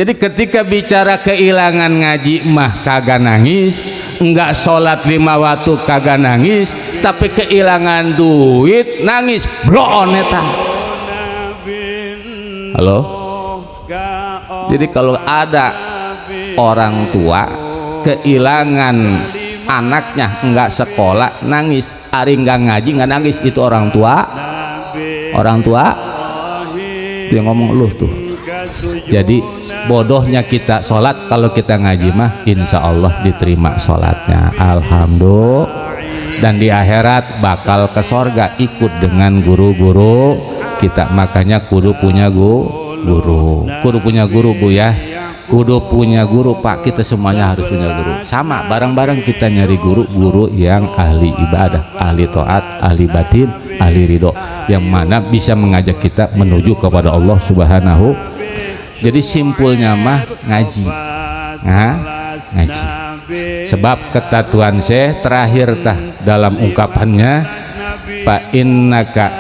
Jadi ketika bicara kehilangan ngaji mah kagak nangis, enggak sholat 5 waktu kagak nangis, tapi kehilangan duit nangis bloon eta. Halo? Jadi kalau ada orang tua kehilangan anaknya enggak sekolah nangis, hari enggak ngaji enggak nangis, itu orang tua dia ngomong lu tuh. Jadi bodohnya kita sholat, kalau kita ngaji mah insya Allah diterima sholatnya, alhamdulillah, dan di akhirat bakal ke sorga ikut dengan guru-guru kita. Makanya kudu punya guru, kudu punya guru Bu ya, kudu punya guru Pak. Kita semuanya harus punya guru, sama bareng-bareng kita nyari guru yang ahli ibadah, ahli taat, ahli batin, ahli ridho, yang mana bisa mengajak kita menuju kepada Allah Subhanahu. Jadi simpulnya mah ngaji, ngaji. Sebab ketatuan saya terakhir tah dalam ungkapannya, Pak innaka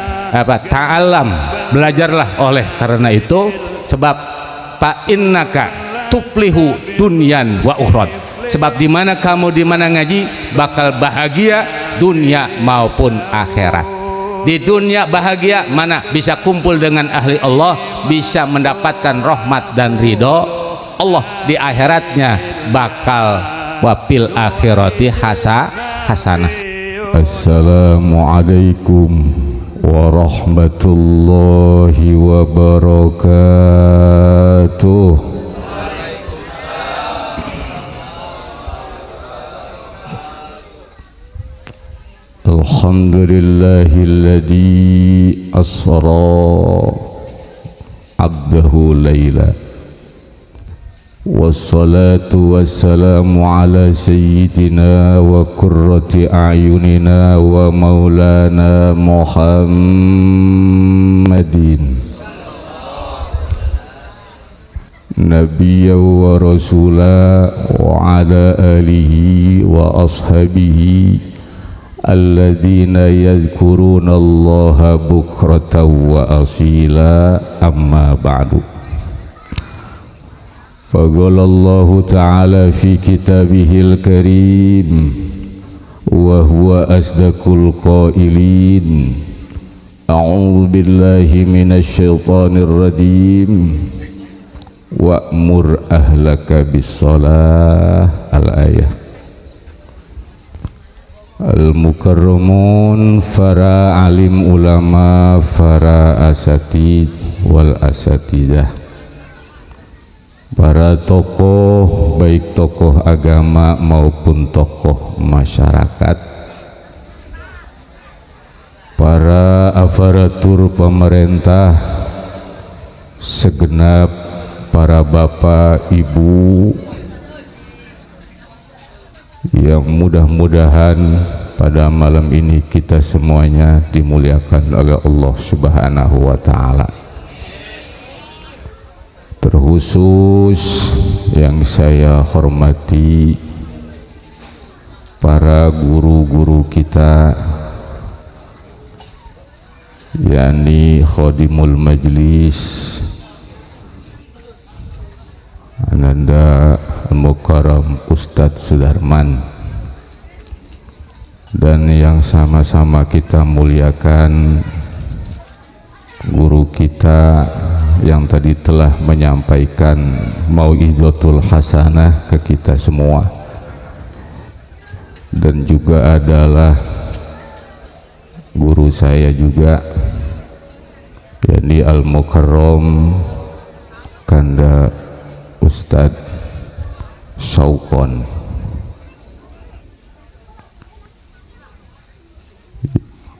ta'alam, belajarlah oleh karena itu, sebab Pak innaka tuflihu dunyan wa ukhron, sebab dimana kamu dimana ngaji bakal bahagia dunia maupun akhirat. Di dunia bahagia, mana bisa kumpul dengan ahli Allah, bisa mendapatkan rahmat dan ridho Allah. Di akhiratnya bakal wapil akhirati hasanah. Assalamualaikum warahmatullahi wabarakatuh. Alhamdulillahilladzi asra abdahu layla, wassalatu wassalamu ala sayyidina wa qurrati a'yunina wa maulana Muhammadin nabiyya wa rasula wa ala alihi wa ashabihi alladzina yadhkuruna Allaha bukratan wa asila, amma ba'du. Faqala Allahu ta'ala fi kitabihil karim wa huwa asdaqul qailin, a'udzu billahi minasy syaithanir rajim, wa'mur ahlaka bis-shalah, al-ayah. Al-mukarramun, para alim ulama, para asatid wal asatidah, para tokoh, baik tokoh agama maupun tokoh masyarakat, para aparatur pemerintah, segenap para bapak ibu, yang mudah-mudahan pada malam ini kita semuanya dimuliakan oleh Allah Subhanahu wa ta'ala. Terkhusus yang saya hormati para guru-guru kita, yakni Khadimul Majlis Ananda Al-Mukarram Ustadz Sudarman, dan yang sama-sama kita muliakan guru kita yang tadi telah menyampaikan mau'izatul hasanah ke kita semua, dan juga adalah guru saya juga, yakni Al-Mukarram Kanda Ustadz Saukon,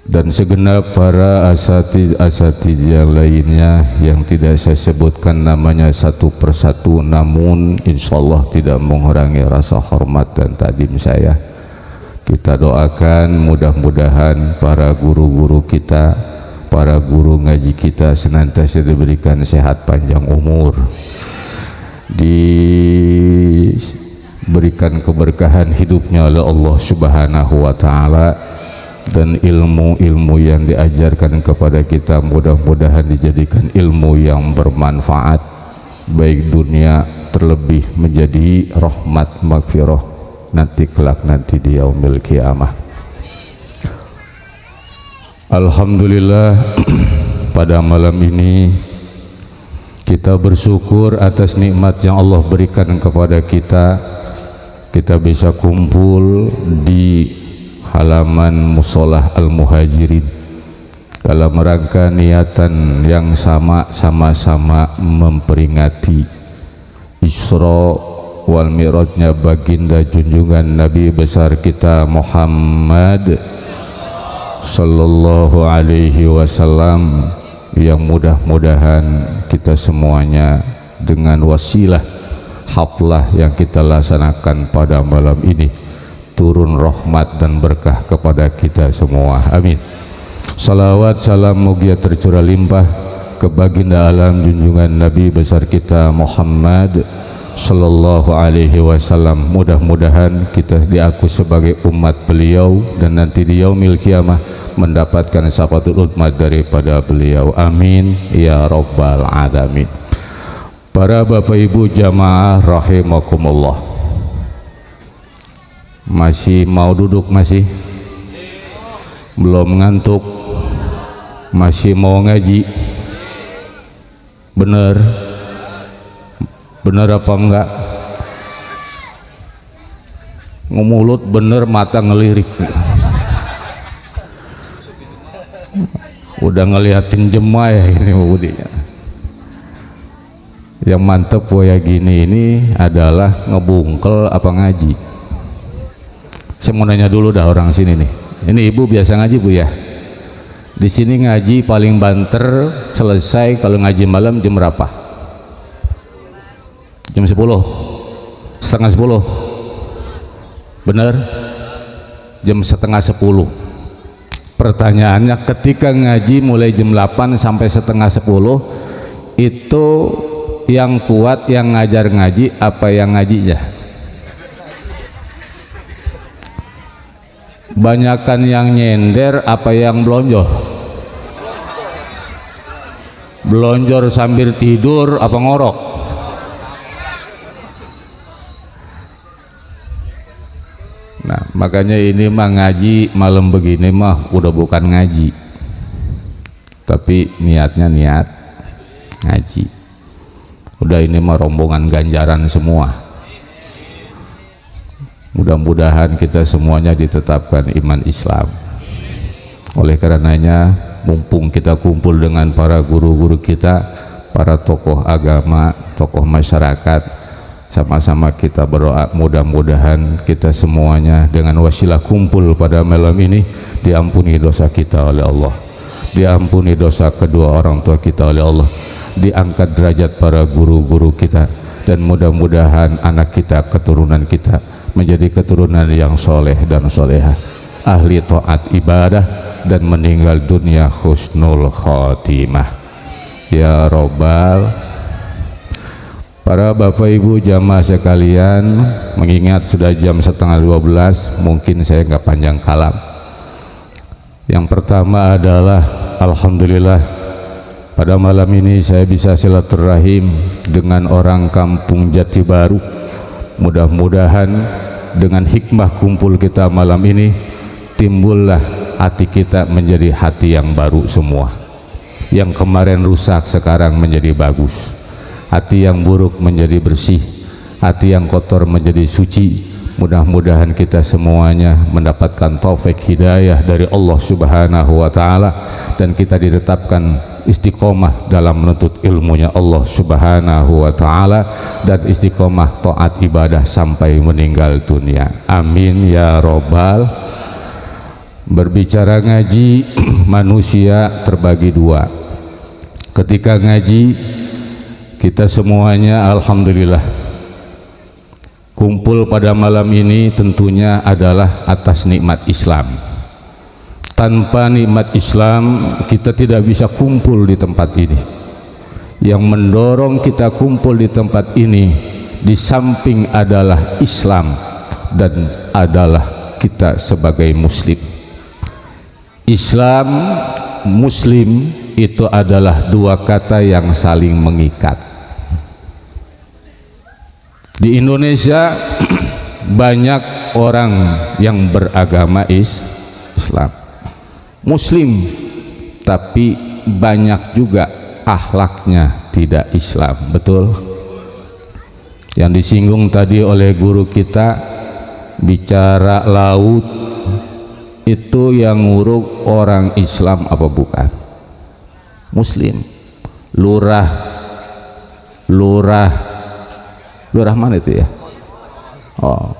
dan segenap para asatid yang lainnya yang tidak saya sebutkan namanya satu persatu, namun insyaallah tidak mengurangi rasa hormat dan takdim saya. Kita doakan mudah-mudahan para guru-guru kita, para guru ngaji kita senantiasa diberikan sehat panjang umur, diberikan keberkahan hidupnya oleh Allah Subhanahu wa ta'ala, dan ilmu-ilmu yang diajarkan kepada kita mudah-mudahan dijadikan ilmu yang bermanfaat baik dunia terlebih menjadi rahmat maghfirah nanti kelak nanti di yaumil kiamah. Alhamdulillah pada malam ini kita bersyukur atas nikmat yang Allah berikan kepada kita. Kita bisa kumpul di halaman Musholah Al-Muhajirin dalam rangka niatan yang sama-sama memperingati Isra wal Mi'rajnya baginda junjungan Nabi besar kita Muhammad sallallahu alaihi wasallam, yang mudah-mudahan kita semuanya dengan wasilah haflah yang kita laksanakan pada malam ini turun rahmat dan berkah kepada kita semua. Amin. Salawat salam mugia tercurah limpah ke baginda alam junjungan Nabi besar kita Muhammad sallallahu alaihi wasallam. Mudah-mudahan kita diaku sebagai umat beliau dan nanti di yaumil kiamah mendapatkan syafaatul ummah daripada beliau. Amin ya rabbal alamin. Para bapak ibu jamaah rahimakumullah, masih mau duduk? Masih belum ngantuk? Masih mau ngaji? Bener apa enggak? Ngemulut bener, mata ngelirik. Udah ngeliatin jemaah ya ini budinya. Yang mantep ya gini ini adalah ngebungkel apa ngaji. Saya mau nanya dulu dah orang sini nih. Ini ibu biasa ngaji bu ya? Di sini ngaji paling banter selesai kalau ngaji malam jam berapa? Jam 10? Setengah 10? Bener? Jam setengah 10. Pertanyaannya, ketika ngaji mulai jam 8 sampai setengah 10 itu yang kuat yang ngajar ngaji apa yang ngajinya? Banyakan yang nyender apa yang blonjor? Blonjor sambil tidur apa ngorok? Nah makanya ini mah ngaji malam begini mah udah bukan ngaji, tapi niatnya niat ngaji. Udah ini mah rombongan ganjaran semua. Mudah-mudahan kita semuanya ditetapkan iman Islam. Oleh karenanya mumpung kita kumpul dengan para guru-guru kita, para tokoh agama, tokoh masyarakat, sama-sama kita berdoa mudah-mudahan kita semuanya dengan wasilah kumpul pada malam ini diampuni dosa kita oleh Allah, diampuni dosa kedua orang tua kita oleh Allah, diangkat derajat para guru-guru kita, dan mudah-mudahan anak kita, keturunan kita menjadi keturunan yang soleh dan solehah, ahli taat ibadah, dan meninggal dunia husnul khotimah ya robbal. Para bapak ibu jamaah sekalian, mengingat sudah jam setengah 12, mungkin saya nggak panjang kalam. Yang pertama adalah alhamdulillah pada malam ini saya bisa silaturahim dengan orang kampung Jati Baru. Mudah-mudahan dengan hikmah kumpul kita malam ini timbullah hati kita menjadi hati yang baru semua. Yang kemarin rusak sekarang menjadi bagus. Hati yang buruk menjadi bersih, hati yang kotor menjadi suci. Mudah-mudahan kita semuanya mendapatkan taufik hidayah dari Allah Subhanahu wa Ta'ala, dan kita ditetapkan istiqomah dalam menuntut ilmunya Allah Subhanahu wa Ta'ala, dan istiqomah taat ibadah sampai meninggal dunia. Amin ya robbal. Berbicara ngaji, manusia terbagi dua. Ketika ngaji, kita semuanya alhamdulillah kumpul pada malam ini tentunya adalah atas nikmat Islam. Tanpa nikmat Islam kita tidak bisa kumpul di tempat ini. Yang mendorong kita kumpul di tempat ini di samping adalah Islam dan adalah kita sebagai muslim. Islam, muslim itu adalah dua kata yang saling mengikat. Di Indonesia banyak orang yang beragama Islam, Muslim, tapi banyak juga akhlaknya tidak Islam. Betul? Yang disinggung tadi oleh guru kita, bicara laut itu yang nguruk orang Islam apa bukan? Muslim. Lurah mana itu ya? Oh,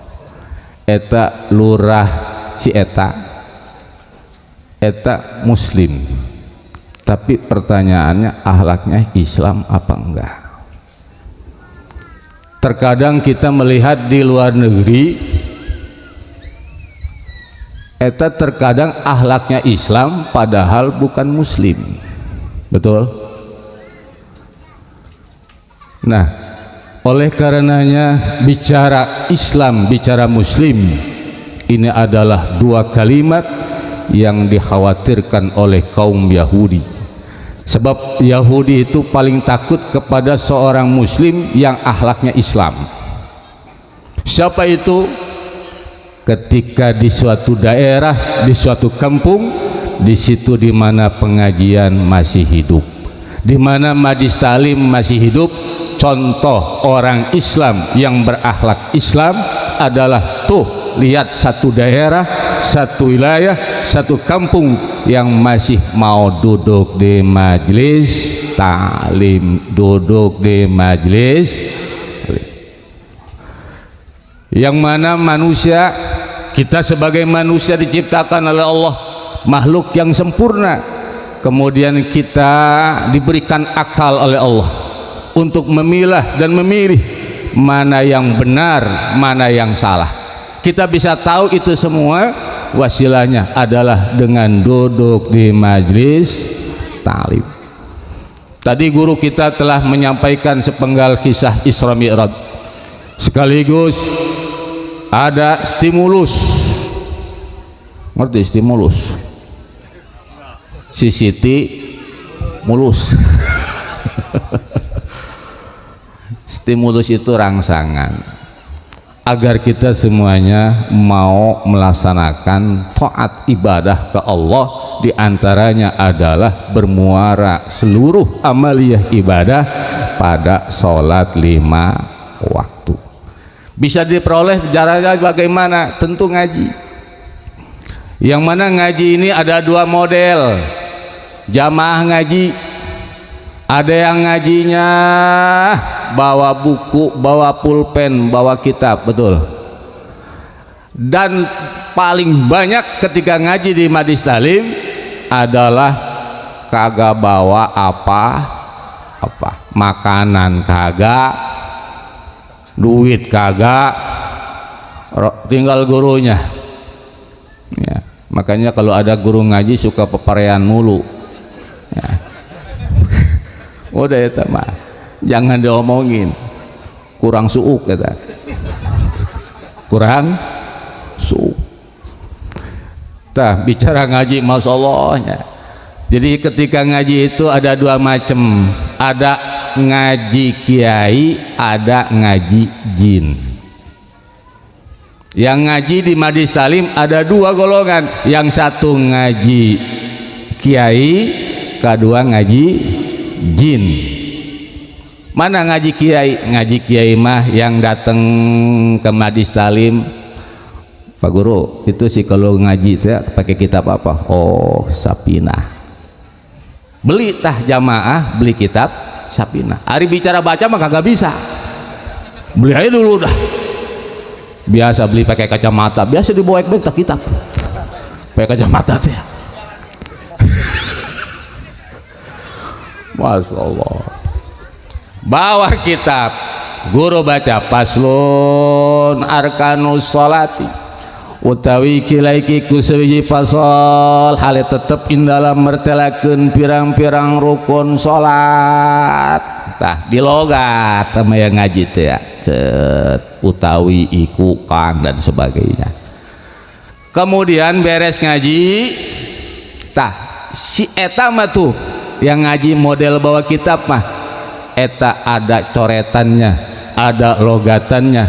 eta lurah si eta Muslim, tapi pertanyaannya akhlaknya Islam apa enggak? Terkadang kita melihat di luar negeri, eta terkadang akhlaknya Islam padahal bukan Muslim. Betul? Nah, oleh karenanya bicara Islam, bicara Muslim, ini adalah dua kalimat yang dikhawatirkan oleh kaum Yahudi. Sebab Yahudi itu paling takut kepada seorang Muslim yang akhlaknya Islam. Siapa itu? Ketika di suatu daerah, di suatu kampung, di situ di mana pengajian masih hidup, di mana majlis taklim masih hidup, contoh orang Islam yang berakhlak Islam adalah tuh, lihat satu daerah, satu wilayah, satu kampung yang masih mau duduk di majlis taklim, duduk di majlis, yang mana manusia, kita sebagai manusia diciptakan oleh Allah makhluk yang sempurna, kemudian kita diberikan akal oleh Allah untuk memilah dan memilih mana yang benar, mana yang salah. Kita bisa tahu itu semua wasilahnya adalah dengan duduk di majlis taklim. Tadi guru kita telah menyampaikan sepenggal kisah Isra Mi'raj, sekaligus ada stimulus. Ngerti stimulus? Siti mulus. Stimulus itu rangsangan agar kita semuanya mau melaksanakan taat ibadah ke Allah, diantaranya adalah bermuara seluruh amaliyah ibadah pada sholat 5 waktu. Bisa diperoleh caranya bagaimana? Tentu ngaji. Yang mana ngaji ini ada dua model. Jamaah ngaji, ada yang ngajinya bawa buku, bawa pulpen, bawa kitab, betul. Dan paling banyak ketika ngaji di majlis taklim adalah kagak bawa apa-apa, makanan kagak, duit kagak, tinggal gurunya ya. Makanya kalau ada guru ngaji suka peparean mulu ya. Udah ya mah, jangan diomongin, kurang suuk kata, kurang suuk. Tah bicara ngaji, masya Allah ya. Jadi ketika ngaji itu ada dua macam, ada ngaji kiai, ada ngaji jin. Yang ngaji di majlis taklim ada dua golongan, yang satu ngaji kiai, kedua ngaji jin. Mana ngaji kiai? Ngaji kiai mah yang datang ke majlis taklim, Pak Guru itu sih kalau ngaji teh pakai kitab apa? Oh, Sapinah. Beli tah jamaah, beli kitab Sapinah. Ari bicara baca mah kagak bisa, beli aja dulu dah. Biasa beli pakai kacamata, biasa dibawa ekbek tak kitab pakai kacamata teh. Masya Allah, bawa kitab, guru baca paslun arkanus sholati utawi kilaiki kusewiji pasol hale tetep indalam mertelakeun pirang-pirang rukun sholat. Tah di logat sama yang ngaji teh ya, utawi ikukan dan sebagainya. Kemudian beres ngaji, tah si eta mah tuh yang ngaji model bawa kitab mah, eta ada coretannya, ada logatannya,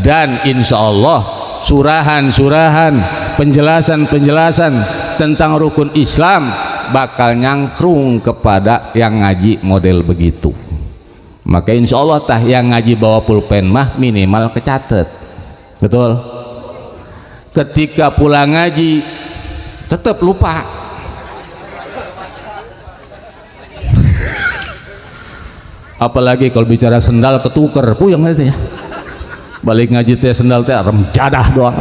dan insya Allah surahan-surahan, penjelasan-penjelasan tentang rukun Islam bakal nyangkrung kepada yang ngaji model begitu. Maka insya Allah tah yang ngaji bawa pulpen mah minimal kecatet, betul. Ketika pulang ngaji tetap lupa. Apalagi kalau bicara sendal ketuker, puyeng itu ya. Balik ngaji teh sendal teh rem jadah doang.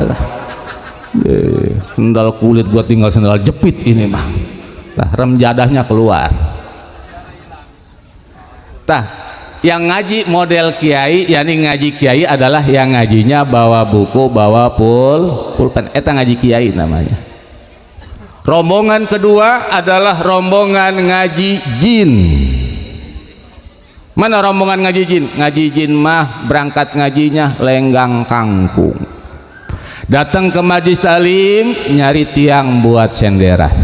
Sendal kulit gua tinggal sendal jepit ini mah. Tah rem jadahnya keluar. Tah yang ngaji model kiai, yakni ngaji kiai adalah yang ngajinya bawa buku, bawa pulpen. Eta ngaji kiai namanya. Rombongan kedua adalah rombongan ngaji jin. Mana rombongan ngaji jin? Ngaji jin mah berangkat ngajinya lenggang kangkung, datang ke majlis talim nyari tiang buat senderan.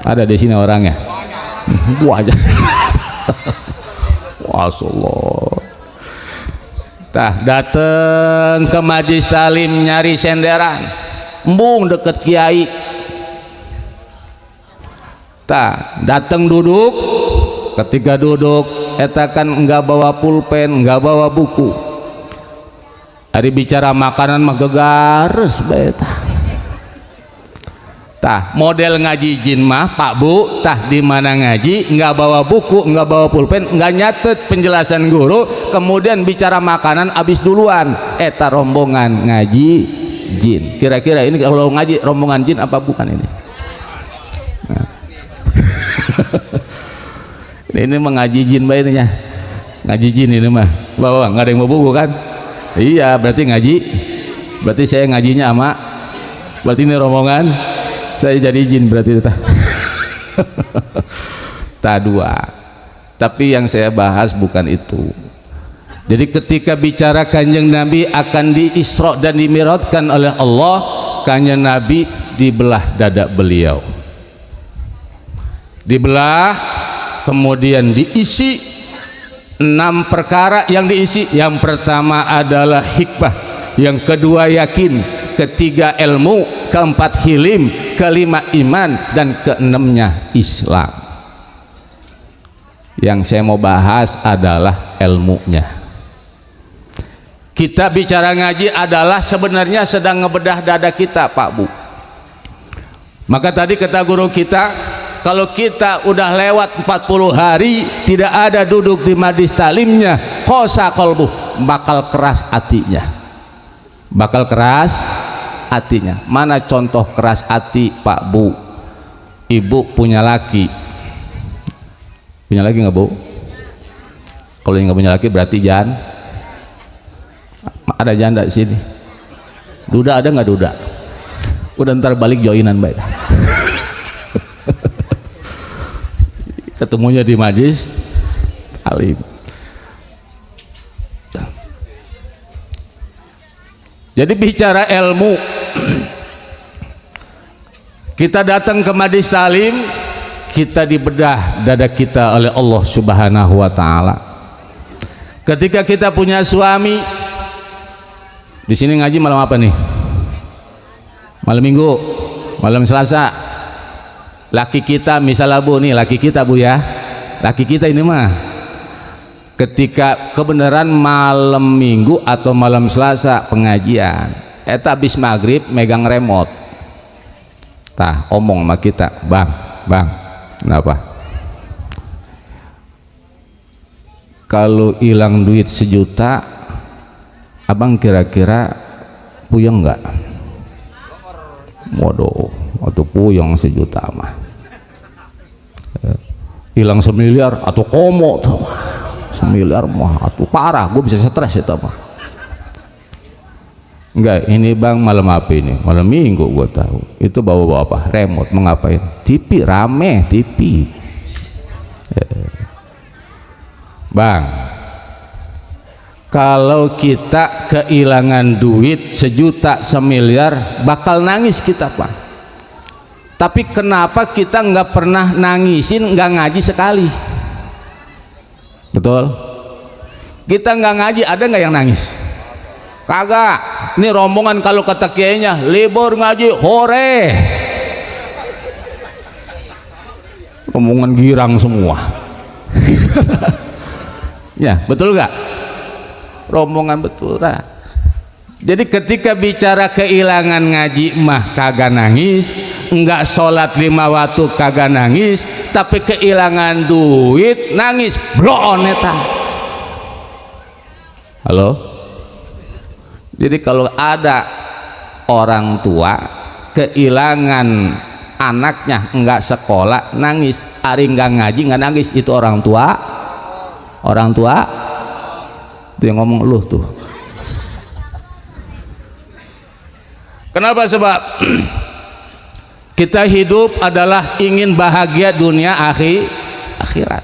Ada di sini orangnya? Gua aja. Wasallah. Tah datang ke majlis talim nyari senderan, embung deket kiai. Tah datang duduk, ketika duduk eta kan enggak bawa pulpen, enggak bawa buku. Hari bicara makanan mah gegares beta. Tah model ngaji jin mah Pak Bu, tah di mana ngaji enggak bawa buku, enggak bawa pulpen, enggak nyatet penjelasan guru, kemudian bicara makanan abis duluan. Eta rombongan ngaji jin. Kira-kira ini kalau ngaji rombongan jin apa bukan ini? Nah. Ini mengaji jin baiknya, ngaji jin ini mah bawa nggak ada yang mau buku kan? Iya berarti ngaji, berarti saya ngajinya ama, berarti ini rombongan saya jadi jin berarti itu tak dua. Tapi yang saya bahas bukan itu. Jadi ketika bicara Kanjeng Nabi akan di-Isra dan dimi'rajkan oleh Allah, Kanjeng Nabi dibelah dada beliau, dibelah, kemudian diisi 6 perkara yang diisi. Yang pertama adalah hikmah, yang kedua yakin, ketiga ilmu, keempat hilim, kelima iman, dan keenamnya Islam. Yang saya mau bahas adalah ilmunya. Kita bicara ngaji adalah sebenarnya sedang ngebedah dada kita Pak Bu. Maka tadi kata guru kita, kalau kita udah lewat 40 hari tidak ada duduk di majlis talimnya, qasa qalbuh, bakal keras hatinya, bakal keras hatinya. Mana contoh keras hati Pak Bu? Ibu punya laki, punya laki nggak Bu? Kalau yang nggak punya laki berarti ada janda di sini. Duda ada nggak duda? Udah ntar balik joinan baik. Ketemunya di majlis talim. Jadi bicara ilmu, kita datang ke majlis talim, kita dibedah dada kita oleh Allah Subhanahu wa taala. Ketika kita punya suami, di sini ngaji malam apa nih? Malam Minggu, malam Selasa. Laki kita misalnya Bu nih, laki kita Bu ya, laki kita ini mah ketika kebenaran malam Minggu atau malam Selasa pengajian, eta habis maghrib megang remote, tah omong sama kita, bang, kenapa? Kalau hilang duit 1 juta, abang kira-kira puyeng nggak? Waduh, atau puyeng 1 juta mah. Hilang 1 miliar atau komo tuh, 1 miliar mah atau parah, gue bisa stres itu mah. Enggak, ini bang malam apa ini? Malam Minggu gue tahu. Itu bawa apa? Remote, mau ngapain? TV, rame TV. Bang, kalau kita kehilangan duit 1 juta, 1 miliar, bakal nangis kita Pak. Tapi kenapa kita nggak pernah nangisin, nggak ngaji sekali? Betul? Kita nggak ngaji, ada nggak yang nangis? Kagak. Ini rombongan kalau kata kiainya libur ngaji hore, rombongan girang semua. Ya betul nggak? Rombongan betul tak? Jadi ketika bicara kehilangan ngaji mah kagak nangis, enggak sholat 5 waktu kagak nangis, tapi kehilangan duit nangis bloon eta. Halo? Jadi kalau ada orang tua kehilangan anaknya enggak sekolah nangis, ari enggak ngaji enggak nangis, itu orang tua itu yang ngomong lu tuh. Kenapa? Sebab kita hidup adalah ingin bahagia dunia akhirat.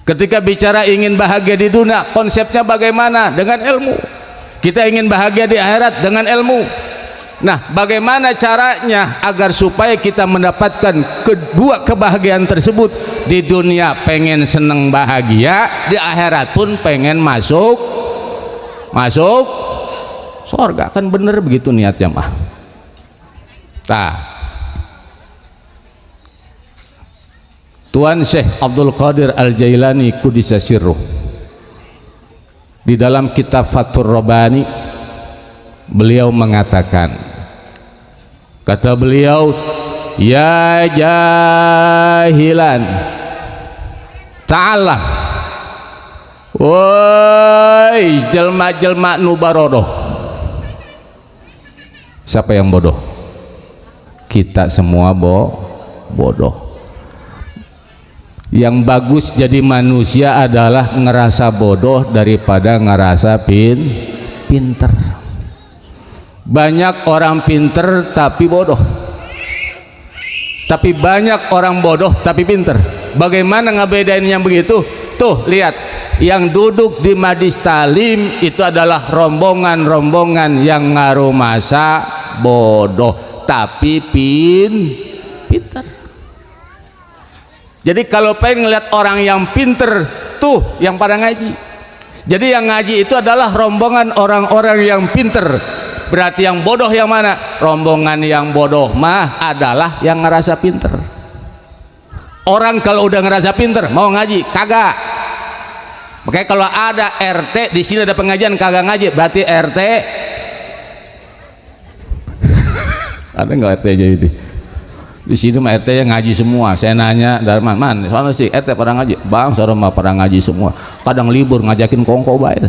Ketika bicara ingin bahagia di dunia, konsepnya bagaimana? Dengan ilmu. Kita ingin bahagia di akhirat dengan ilmu. Nah, bagaimana caranya agar supaya kita mendapatkan kedua kebahagiaan tersebut? Di dunia pengen seneng bahagia, di akhirat pun pengen masuk surga. Kan bener begitu niatnya mah. Nah, Tuan Syekh Abdul Qadir Al-Jailani Qudisa Sirruh di dalam kitab Fathur Rabbani beliau mengatakan, kata beliau, ya jahilan ta'alam, woi jelma-jelma nu barodoh. Siapa yang bodoh? Kita semua bodoh. Yang bagus jadi manusia adalah ngerasa bodoh daripada ngerasa pinter. Banyak orang pinter tapi bodoh, tapi banyak orang bodoh tapi pinter. Bagaimana ngebedainnya begitu? Tuh lihat, yang duduk di majlis talim itu adalah rombongan-rombongan yang ngaruh masa bodoh tapi pinter. Jadi kalau pengen ngeliat orang yang pinter, tuh yang pada ngaji. Jadi yang ngaji itu adalah rombongan orang-orang yang pinter. Berarti yang bodoh yang mana? Rombongan yang bodoh mah adalah yang ngerasa pinter. Orang kalau udah ngerasa pinter mau ngaji kagak. Makanya kalau ada RT di sini ada pengajian kagak ngaji, berarti RT ada nggak RT jadi? Di sini mah RT yang ngaji semua. Saya nanya dari mana? Soalnya sih RT pada ngaji, bang, seorang mah pada ngaji semua. Kadang libur ngajakin kongko baik.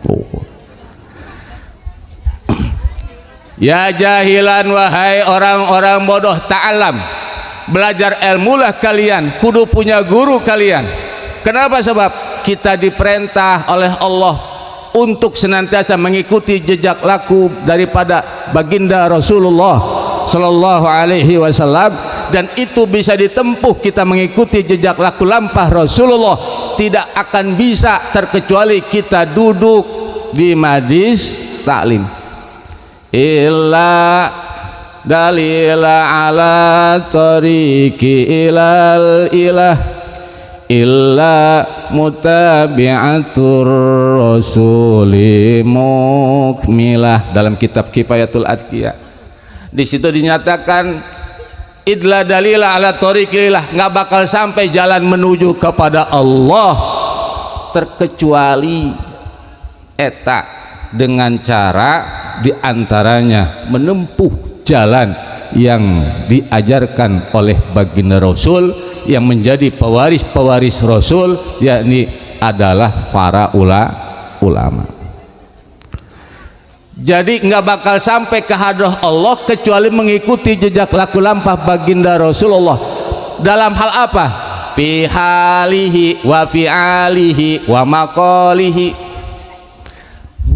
Oh. Ya jahilan, wahai orang-orang bodoh, ta'alam, belajar ilmulah kalian, kudu punya guru kalian. Kenapa? Sebab kita diperintah oleh Allah untuk senantiasa mengikuti jejak laku daripada baginda Rasulullah Sallallahu Alaihi Wasallam, dan itu bisa ditempuh kita mengikuti jejak laku lampah Rasulullah tidak akan bisa terkecuali kita duduk di majlis taklim. Illa dalila ala tariqi ilal ilah illa mutabi'atur rasuli mukmilah. Dalam kitab Kifayatul Atqiya di situ dinyatakan idla dalila ala tariqillah, nggak bakal sampai jalan menuju kepada Allah terkecuali eta dengan cara diantaranya menempuh jalan yang diajarkan oleh baginda Rasul yang menjadi pewaris-pewaris Rasul, yakni adalah para ulama. Jadi nggak bakal sampai ke hadrah Allah kecuali mengikuti jejak laku lampah baginda Rasulullah. Dalam hal apa? Fi halihi wa fi alihi wa maqalihi.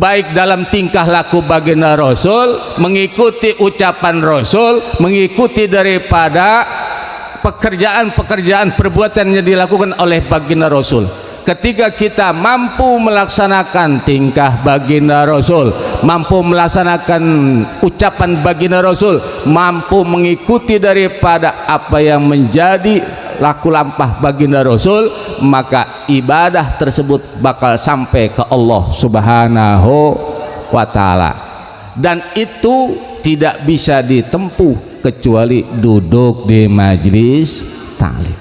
Baik dalam tingkah laku baginda Rasul, mengikuti ucapan Rasul, mengikuti daripada pekerjaan-pekerjaan perbuatan yang dilakukan oleh baginda Rasul. Ketika kita mampu melaksanakan tingkah baginda Rasul, mampu melaksanakan ucapan baginda Rasul, mampu mengikuti daripada apa yang menjadi laku lampah baginda Rasul, maka ibadah tersebut bakal sampai ke Allah Subhanahu wa ta'ala, dan itu tidak bisa ditempuh kecuali duduk di majlis ta'lim.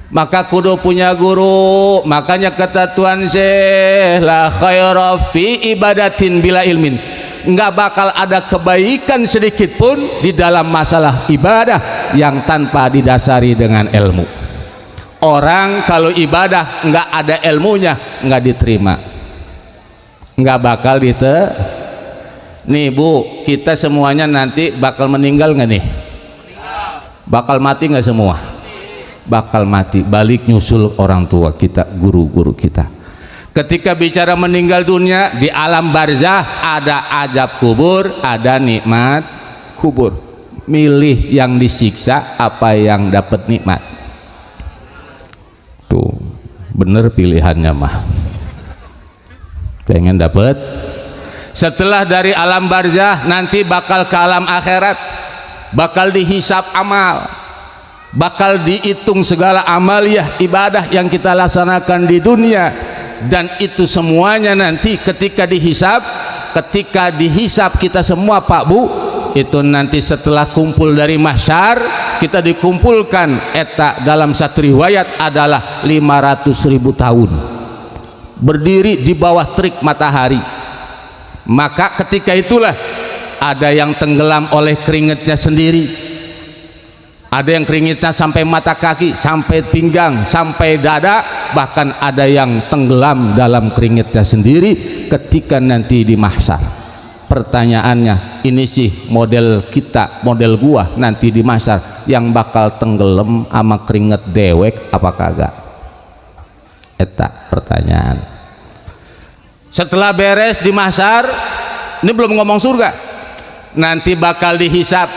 Maka kudu punya guru. Makanya kata Tuan Syekh, la khaira fi ibadatin bila ilmin, nggak bakal ada kebaikan sedikit pun di dalam masalah ibadah yang tanpa didasari dengan ilmu. Orang kalau ibadah nggak ada ilmunya, nggak diterima, nggak bakal nih Bu, kita semuanya nanti bakal meninggal nggak nih? Bakal mati nggak semua? Bakal mati. Balik nyusul orang tua kita, guru-guru kita. Ketika bicara meninggal dunia, di alam barzah ada azab kubur, ada nikmat kubur. Milih yang disiksa apa yang dapat nikmat. Tuh, bener pilihannya mah. Pengen dapat. Setelah dari alam barzah nanti bakal ke alam akhirat, bakal dihisab amal, bakal dihitung segala amaliyah ibadah yang kita laksanakan di dunia. Dan itu semuanya nanti ketika dihisab kita semua Pak Bu, itu nanti setelah kumpul dari mahsyar, kita dikumpulkan eta dalam satu riwayat adalah 500.000 tahun berdiri di bawah terik matahari. Maka ketika itulah ada yang tenggelam oleh keringatnya sendiri, ada yang keringatnya sampai mata kaki, sampai pinggang, sampai dada, bahkan ada yang tenggelam dalam keringatnya sendiri ketika nanti di mahsyar. Pertanyaannya, ini sih model kita, model gua nanti di mahsyar, yang bakal tenggelam sama keringat dewek apa kagak? Eta pertanyaan. Setelah beres di mahsyar, ini belum ngomong surga, nanti bakal dihisab.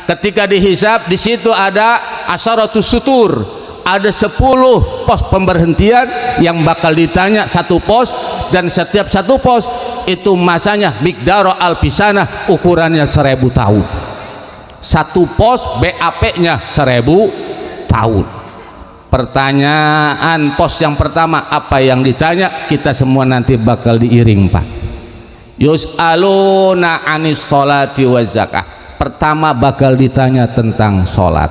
Ketika dihisab, di situ ada asyaratus sutur, ada 10 pos pemberhentian yang bakal ditanya satu pos, dan setiap satu pos itu masanya miqdaro alpisana, ukurannya 1000 tahun. Satu pos BAP-nya 1000 tahun. Pertanyaan pos yang pertama, apa yang ditanya? Kita semua nanti bakal diiring Pak. Yus'aluna anis sholati wa zakah. Pertama bakal ditanya tentang sholat.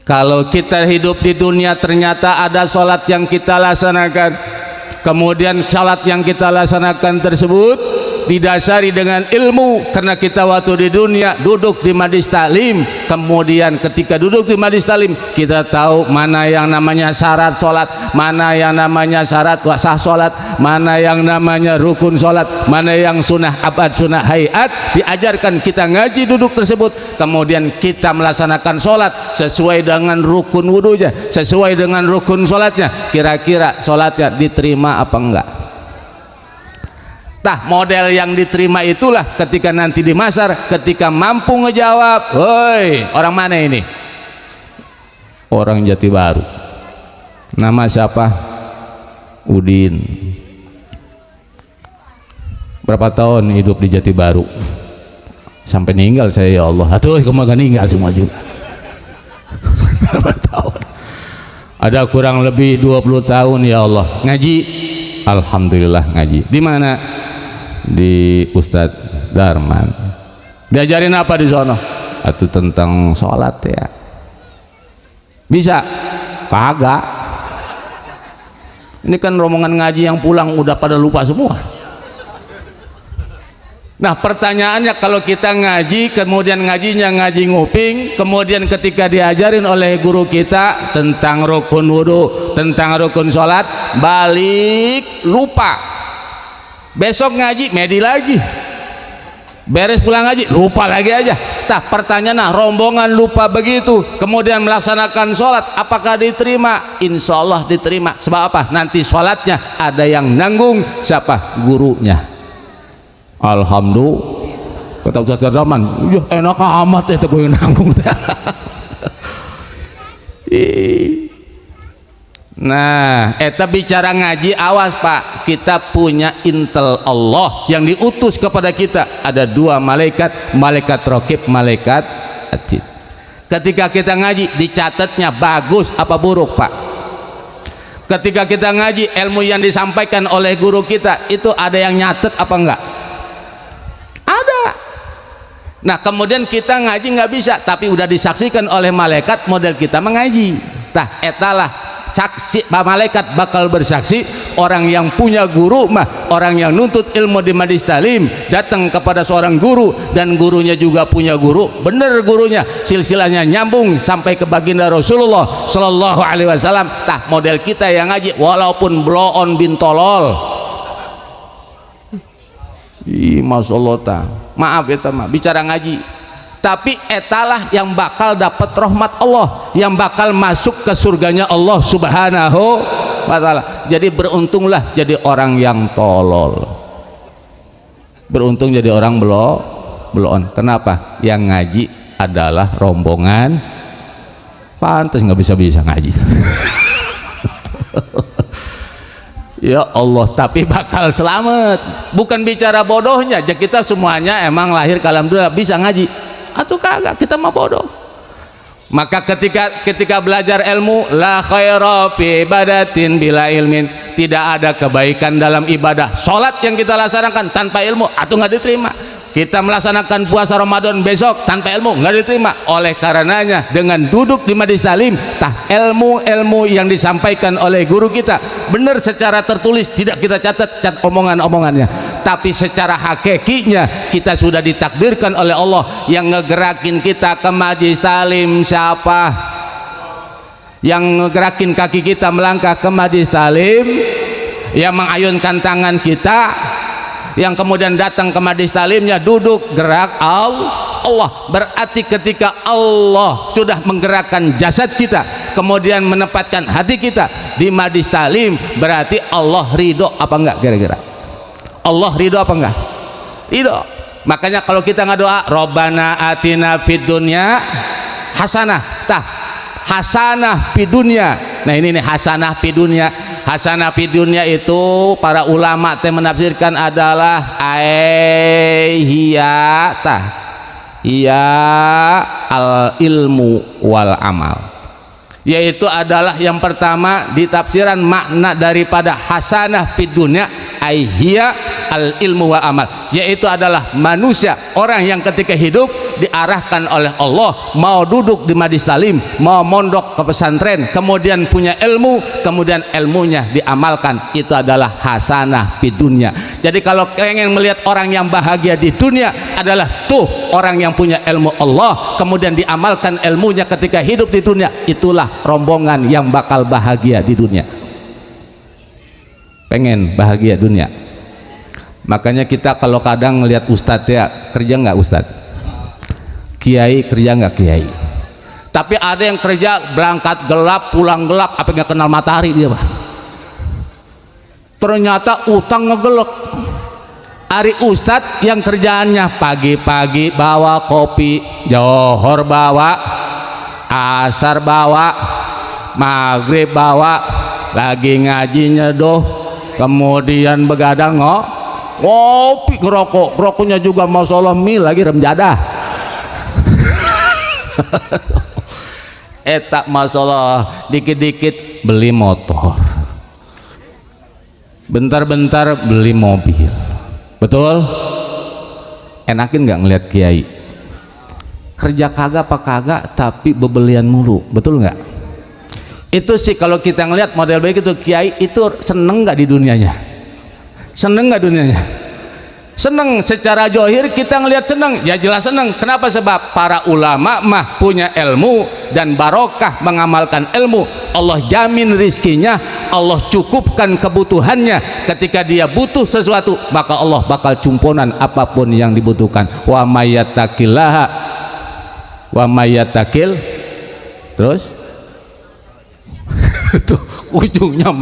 Kalau kita hidup di dunia ternyata ada sholat yang kita laksanakan, kemudian sholat yang kita laksanakan tersebut didasari dengan ilmu, karena kita waktu di dunia duduk di majlis taklim, kemudian ketika duduk di majlis taklim kita tahu mana yang namanya syarat sholat, mana yang namanya syarat sah sholat, mana yang namanya rukun sholat, mana yang sunnah abad, sunnah hayat, diajarkan kita ngaji duduk tersebut, kemudian kita melaksanakan sholat sesuai dengan rukun wudunya, sesuai dengan rukun sholatnya, kira-kira sholatnya diterima apa enggak? Tah, model yang diterima itulah ketika nanti di mahsyar, ketika mampu ngejawab. Woi, orang mana ini? Orang Jati Baru. Nama siapa? Udin. Berapa tahun hidup di Jati Baru? Sampai meninggal saya, ya Allah. Atuh, kemana ninggal semua juga. Berapa tahun? Ada kurang lebih 20 tahun, ya Allah. Ngaji, alhamdulillah ngaji. Di mana? Di Ustadz Darman. Diajarin apa di sono? Atau tentang sholat ya. Bisa? Kagak. Ini kan rombongan ngaji yang pulang udah pada lupa semua. Nah, pertanyaannya, kalau kita ngaji, kemudian ngajinya ngaji nguping, kemudian ketika diajarin oleh guru kita tentang rukun wudu, tentang rukun sholat, balik lupa. Besok ngaji medi lagi, beres pulang ngaji lupa lagi aja. Tah, pertanyaan, rombongan lupa begitu, kemudian melaksanakan sholat, apakah diterima? Insya Allah diterima. Sebab apa? Nanti sholatnya ada yang nanggung. Siapa? Gurunya. Alhamdulillah. Kata Ustaz Darman, ya enak amat ya gue nanggung. Nah, eta bicara ngaji, awas Pak, kita punya intel Allah yang diutus kepada kita. Ada 2 malaikat, malaikat raqib, malaikat atid. Ketika kita ngaji dicatatnya bagus apa buruk Pak? Ketika kita ngaji ilmu yang disampaikan oleh guru kita itu ada yang nyatet apa enggak? Ada. Nah kemudian kita ngaji nggak bisa, tapi udah disaksikan oleh malaikat model kita mengaji. Tah etalah saksi, malaikat bakal bersaksi orang yang punya guru mah, orang yang nuntut ilmu di majlis talim datang kepada seorang guru dan gurunya juga punya guru, bener gurunya, silsilahnya nyambung sampai ke baginda Rasulullah Sallallahu Alaihi Wasallam. Tah model kita yang ngaji walaupun bloon bin tolol, masya Allah tah, maaf ya mah bicara ngaji, tapi etalah yang bakal dapat rahmat Allah, yang bakal masuk ke surganya Allah Subhanahu wa ta'ala. Jadi beruntunglah jadi orang yang tolol, beruntung jadi orang belon. Kenapa? Yang ngaji adalah rombongan, pantas nggak bisa ngaji. Ya Allah, tapi bakal selamat. Bukan bicara bodohnya, jadi kita semuanya emang lahir ke alam dunia bisa ngaji atau kagak, kita mah bodoh. Maka ketika belajar ilmu, la khaira fi ibadatin bila ilmin, tidak ada kebaikan dalam ibadah. Salat yang kita laksanakan tanpa ilmu atau nggak diterima. Kita melaksanakan puasa Ramadan besok tanpa ilmu nggak diterima. Oleh karenanya dengan duduk di majlis talim, tah ilmu yang disampaikan oleh guru kita benar secara tertulis, tidak kita catat omongannya, tapi secara hakikinya kita sudah ditakdirkan oleh Allah. Yang ngegerakin kita ke majlis talim siapa? Yang ngegerakin kaki kita melangkah ke majlis talim, yang mengayunkan tangan kita, yang kemudian datang ke majlis talimnya duduk gerak Allah. Berarti ketika Allah sudah menggerakkan jasad kita kemudian menempatkan hati kita di majlis talim, berarti Allah ridho apa enggak? Kira-kira Allah ridho apa enggak? Ridho. Makanya kalau kita ngadoa Robbana atina fid dunya hasanah, tah hasanah fid dunya. Nah ini nih hasanah fid dunya. Hasanah fid dunya itu para ulama teh menafsirkan adalah iya al ilmu wal amal, yaitu adalah yang pertama di tafsiran makna daripada hasanah fid dunya aihiya al ilmu wa amal, yaitu adalah manusia, orang yang ketika hidup diarahkan oleh Allah mau duduk di majlis talim, mau mondok ke pesantren, kemudian punya ilmu, kemudian ilmunya diamalkan, itu adalah hasanah fid dunya. Jadi kalau pengen melihat orang yang bahagia di dunia adalah tuh orang yang punya ilmu Allah kemudian diamalkan ilmunya ketika hidup di dunia, itulah rombongan yang bakal bahagia di dunia. Pengen bahagia dunia. Makanya kita kalau kadang ngelihat ustadz ya, kerja nggak ustadz, kiai kerja nggak kiai, tapi ada yang kerja berangkat gelap pulang gelap, apa nggak kenal matahari dia Pak. Ternyata utang ngegelek. Ari ustadz yang kerjaannya pagi-pagi bawa kopi, johor bawa, asar bawa, maghrib bawa, lagi ngaji nyedoh, kemudian begadang ngopi, ngerokoknya juga masya Allah mil lagi rem jadah. Etak masya Allah dikit-dikit beli motor, bentar-bentar beli mobil. Betul? Enakin nggak ngelihat kiai kerja kagak apa kagak tapi bebelian mulu, betul nggak? Itu sih kalau kita ngelihat model baik itu kiai itu seneng nggak di dunianya? Seneng nggak dunianya? Seneng. Secara johir kita ngelihat seneng, ya jelas seneng. Kenapa? Sebab para ulama mah punya ilmu dan barokah mengamalkan ilmu. Allah jamin rizkinya, Allah cukupkan kebutuhannya. Ketika dia butuh sesuatu maka Allah bakal cumponan apapun yang dibutuhkan. Wa mayyatakillaha wa mayyatakil, terus itu ujungnya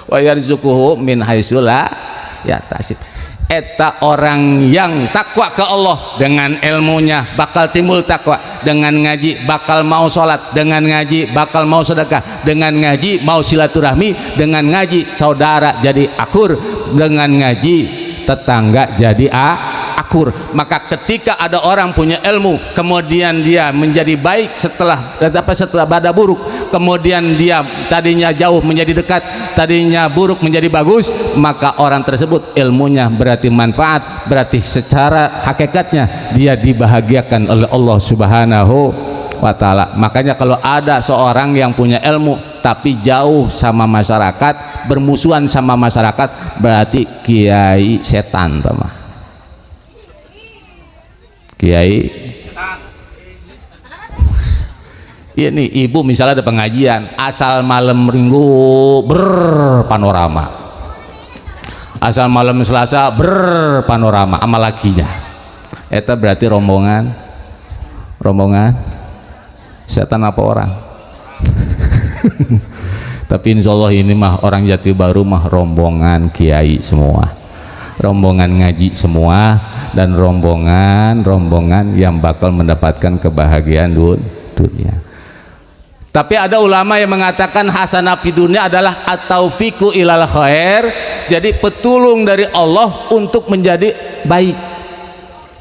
wa yarzuquhu min haitsu la yahtasib. Eta orang yang takwa ke Allah, dengan ilmunya bakal timbul takwa, dengan ngaji bakal mau sholat, dengan ngaji bakal mau sedekah, dengan ngaji mau silaturahmi, dengan ngaji saudara jadi akur, dengan ngaji tetangga jadi akur. akur. Maka ketika ada orang punya ilmu kemudian dia menjadi baik setelah pada buruk, kemudian dia tadinya jauh menjadi dekat, tadinya buruk menjadi bagus, maka orang tersebut ilmunya berarti manfaat, berarti secara hakikatnya dia dibahagiakan oleh Allah Subhanahu wa ta'ala. Makanya kalau ada seorang yang punya ilmu tapi jauh sama masyarakat, bermusuhan sama masyarakat, berarti kiai setan teman. Kiai ini ibu misalnya ada pengajian, asal malam minggu berpanorama, asal malam Selasa berpanorama sama lakinya, itu berarti rombongan setan apa orang? Tapi insya Allah ini mah orang Jati Baru mah rombongan kiai semua, rombongan ngaji semua, dan rombongan yang bakal mendapatkan kebahagiaan dunia. Tapi ada ulama yang mengatakan hasanah fid dunya adalah at-taufiqu ilal khair, jadi petulung dari Allah untuk menjadi baik.